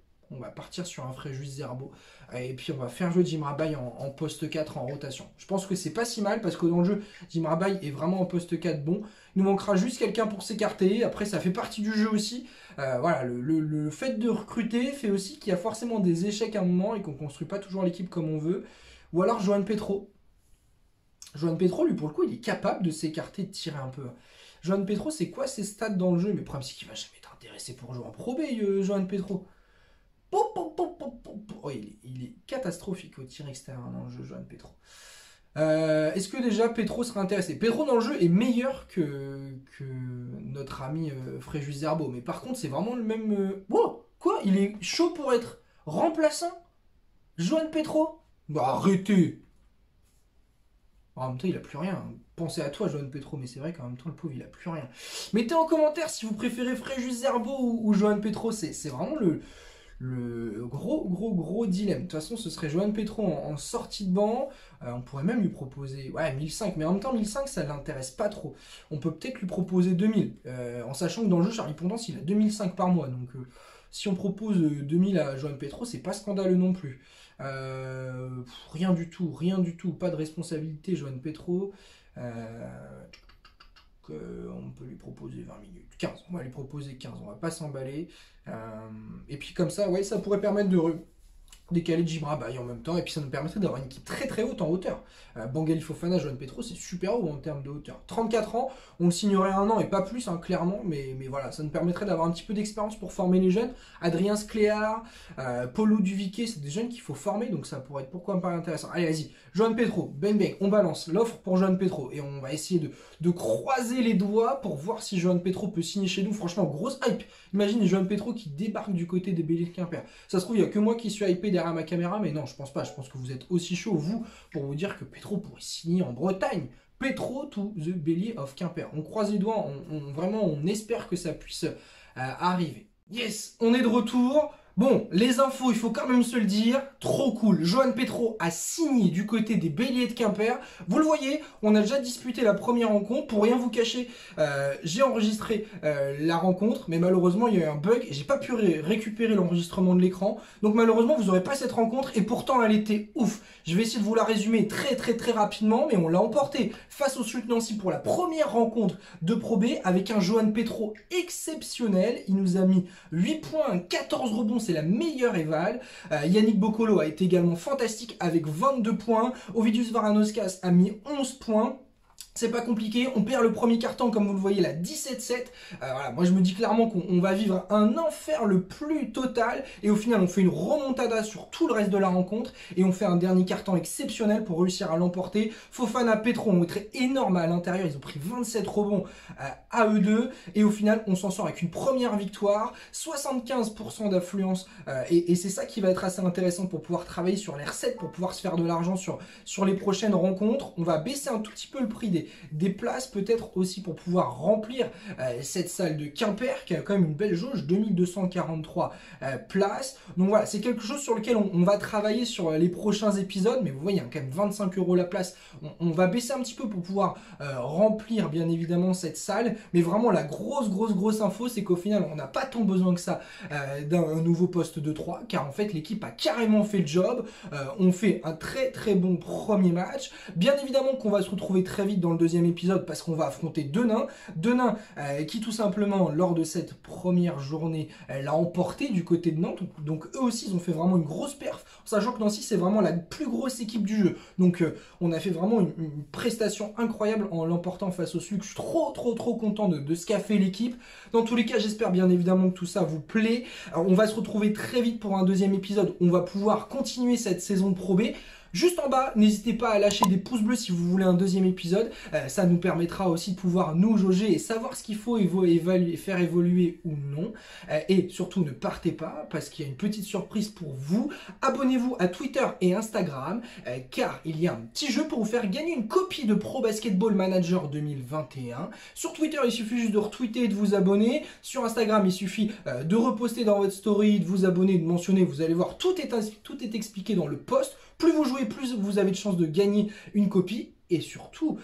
Et puis on va faire jouer Jim Rabaille en poste 4 en rotation. Je pense que c'est pas si mal parce que dans le jeu, Jim Rabaille est vraiment en poste 4 bon. Il nous manquera juste quelqu'un pour s'écarter. Après, ça fait partie du jeu aussi. Voilà, le fait de recruter fait aussi qu'il y a forcément des échecs à un moment et qu'on construit pas toujours l'équipe comme on veut. Ou alors Johan Petro. Johan Petro, lui, pour le coup, il est capable de s'écarter, de tirer un peu. Johan Petro, c'est quoi ses stats dans le jeu? Mais le problème, c'est qu'il va jamais être intéressé pour jouer en Pro B, Johan Petro. Oh, il est catastrophique au tir extérieur dans le jeu, Johan Petro. Est-ce que déjà Petro serait intéressé? Petro dans le jeu est meilleur que notre ami Fréjus Zerbo, mais par contre c'est vraiment le même... Wow, quoi? Il est chaud pour être remplaçant? Johan Petro? Bah arrêtez! En même temps il a plus rien. Pensez à toi Johan Petro, mais c'est vrai qu'en même temps le pauvre il a plus rien. Mettez en commentaire si vous préférez Fréjus Zerbo ou Johan Petro, c'est vraiment le gros dilemme. De toute façon, ce serait Johan Petro en sortie de banc. On pourrait même lui proposer 1005, mais en même temps 1005 ça l'intéresse pas trop. On peut peut-être lui proposer 2000, en sachant que dans le jeu Charlie Pondance il a 2005 par mois. Donc si on propose 2000 à Johan Petro, c'est pas scandaleux non plus. Rien du tout, pas de responsabilité Johan Petro. On peut lui proposer 20 minutes, 15, on va lui proposer 15, on va pas s'emballer. Et puis comme ça, ouais, ça pourrait permettre décaler Djibrabay en même temps, et puis ça nous permettrait d'avoir une équipe très très haute en hauteur. Bangali Fofana, Joan Petro, c'est super haut en termes de hauteur. 34 ans, on le signerait 1 an et pas plus, hein, clairement, mais voilà, ça nous permettrait d'avoir un petit peu d'expérience pour former les jeunes. Adrien Scléar, Paulo Duviquet, c'est des jeunes qu'il faut former, donc ça pourrait être pourquoi pas intéressant. Allez, vas-y, Joan Petro, bang bang, on balance l'offre pour Joan Petro, et on va essayer de croiser les doigts pour voir si Joan Petro peut signer chez nous. Franchement, grosse hype. Imagine Joan Petro qui débarque du côté des Béliers de Quimper. Ça se trouve, il n'y a que moi qui suis hypé derrière ma caméra, mais non, je pense pas. Je pense que vous êtes aussi chaud, vous, pour vous dire que Petro pourrait signer en Bretagne. Petro to the Bélier of Quimper. On croise les doigts, vraiment, on espère que ça puisse arriver. Yes, on est de retour. Bon, les infos, il faut quand même se le dire, trop cool. Joan Petro a signé du côté des Béliers de Quimper. Vous le voyez, on a déjà disputé la première rencontre. Pour rien vous cacher, j'ai enregistré la rencontre, mais malheureusement, il y a eu un bug et j'ai pas pu récupérer l'enregistrement de l'écran. Donc malheureusement, vous n'aurez pas cette rencontre et pourtant, elle était ouf. Je vais essayer de vous la résumer très rapidement, mais on l'a emporté face au Sultan Nancy pour la première rencontre de Pro B avec un Joan Petro exceptionnel. Il nous a mis 8 points, 14 rebonds, c'est la meilleure éval. Yannick Boccolo a été également fantastique avec 22 points. Ovidius Varanoskas a mis 11 points. C'est pas compliqué, on perd le premier carton comme vous le voyez là, 17-7. Voilà, moi je me dis clairement qu'on va vivre un enfer le plus total. Et au final on fait une remontada sur tout le reste de la rencontre. Et on fait un dernier carton exceptionnel pour réussir à l'emporter. Fofana, Petro ont été énormes à l'intérieur, ils ont pris 27 rebonds à eux deux. Et au final on s'en sort avec une première victoire, 75% d'affluence. Et c'est ça qui va être assez intéressant pour pouvoir travailler sur les recettes, pour pouvoir se faire de l'argent sur les prochaines rencontres. On va baisser un tout petit peu le prix des places peut-être aussi pour pouvoir remplir cette salle de Quimper qui a quand même une belle jauge, 2243 places. Donc voilà, c'est quelque chose sur lequel on va travailler sur les prochains épisodes, mais vous voyez, il y a quand même 25 € la place. On va baisser un petit peu pour pouvoir remplir bien évidemment cette salle, mais vraiment la grosse info, c'est qu'au final, on n'a pas tant besoin que ça d'un nouveau poste de 3, car en fait, l'équipe a carrément fait le job. On fait un très bon premier match. Bien évidemment qu'on va se retrouver très vite dans le deuxième épisode parce qu'on va affronter deux nains qui tout simplement lors de cette première journée l'a emporté du côté de Nantes, donc eux aussi ils ont fait vraiment une grosse perf, en sachant que Nancy c'est vraiment la plus grosse équipe du jeu, donc on a fait vraiment une prestation incroyable en l'emportant face au SLUC. Je suis trop content de ce qu'a fait l'équipe. Dans tous les cas, j'espère bien évidemment que tout ça vous plaît. Alors, on va se retrouver très vite pour un deuxième épisode, on va pouvoir continuer cette saison de Pro B. Juste en bas, n'hésitez pas à lâcher des pouces bleus si vous voulez un deuxième épisode. Ça nous permettra aussi de pouvoir nous jauger et savoir ce qu'il faut faire évoluer ou non. Et surtout, ne partez pas parce qu'il y a une petite surprise pour vous. Abonnez-vous à Twitter et Instagram car il y a un petit jeu pour vous faire gagner une copie de Pro Basketball Manager 2021. Sur Twitter, il suffit juste de retweeter et de vous abonner. Sur Instagram, il suffit de reposter dans votre story, de vous abonner, de mentionner. Vous allez voir, tout est expliqué dans le post. Plus vous jouez, plus vous avez de chances de gagner une copie. Et surtout,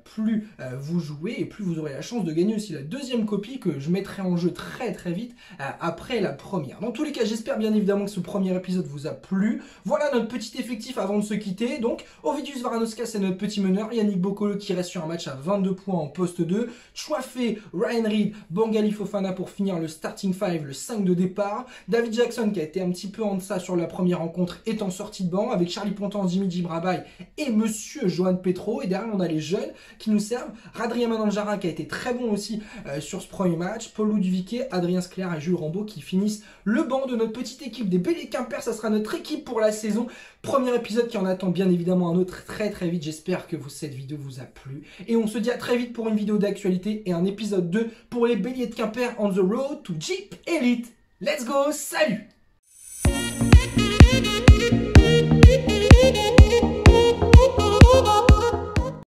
plus vous jouez et plus vous aurez la chance de gagner aussi la deuxième copie que je mettrai en jeu très vite après la première. Dans tous les cas, j'espère bien évidemment que ce premier épisode vous a plu. Voilà notre petit effectif avant de se quitter. Donc, Ovidius Varanoskas, c'est notre petit meneur. Yannick Boccolo qui reste sur un match à 22 points en poste 2. Chouafé, Ryan Reed, Bangali Fofana pour finir le starting 5, le 5 de départ. David Jackson qui a été un petit peu en deçà sur la première rencontre est en sortie de banc avec Charlie Pontance, Jimmy Djibrabay et Monsieur Joan Petro. Et derrière on a les jeunes qui nous servent. Radrien Mananjara qui a été très bon aussi sur ce premier match. Paulo Duviquet, Adrien Scléar et Jules Rambaud qui finissent le banc de notre petite équipe des Béliers Quimper. Ça sera notre équipe pour la saison. Premier épisode qui en attend bien évidemment un autre très vite. J'espère que cette vidéo vous a plu. Et on se dit à très vite pour une vidéo d'actualité et un épisode 2 pour les Béliers de Quimper on the road to Jeep Elite. Let's go, salut!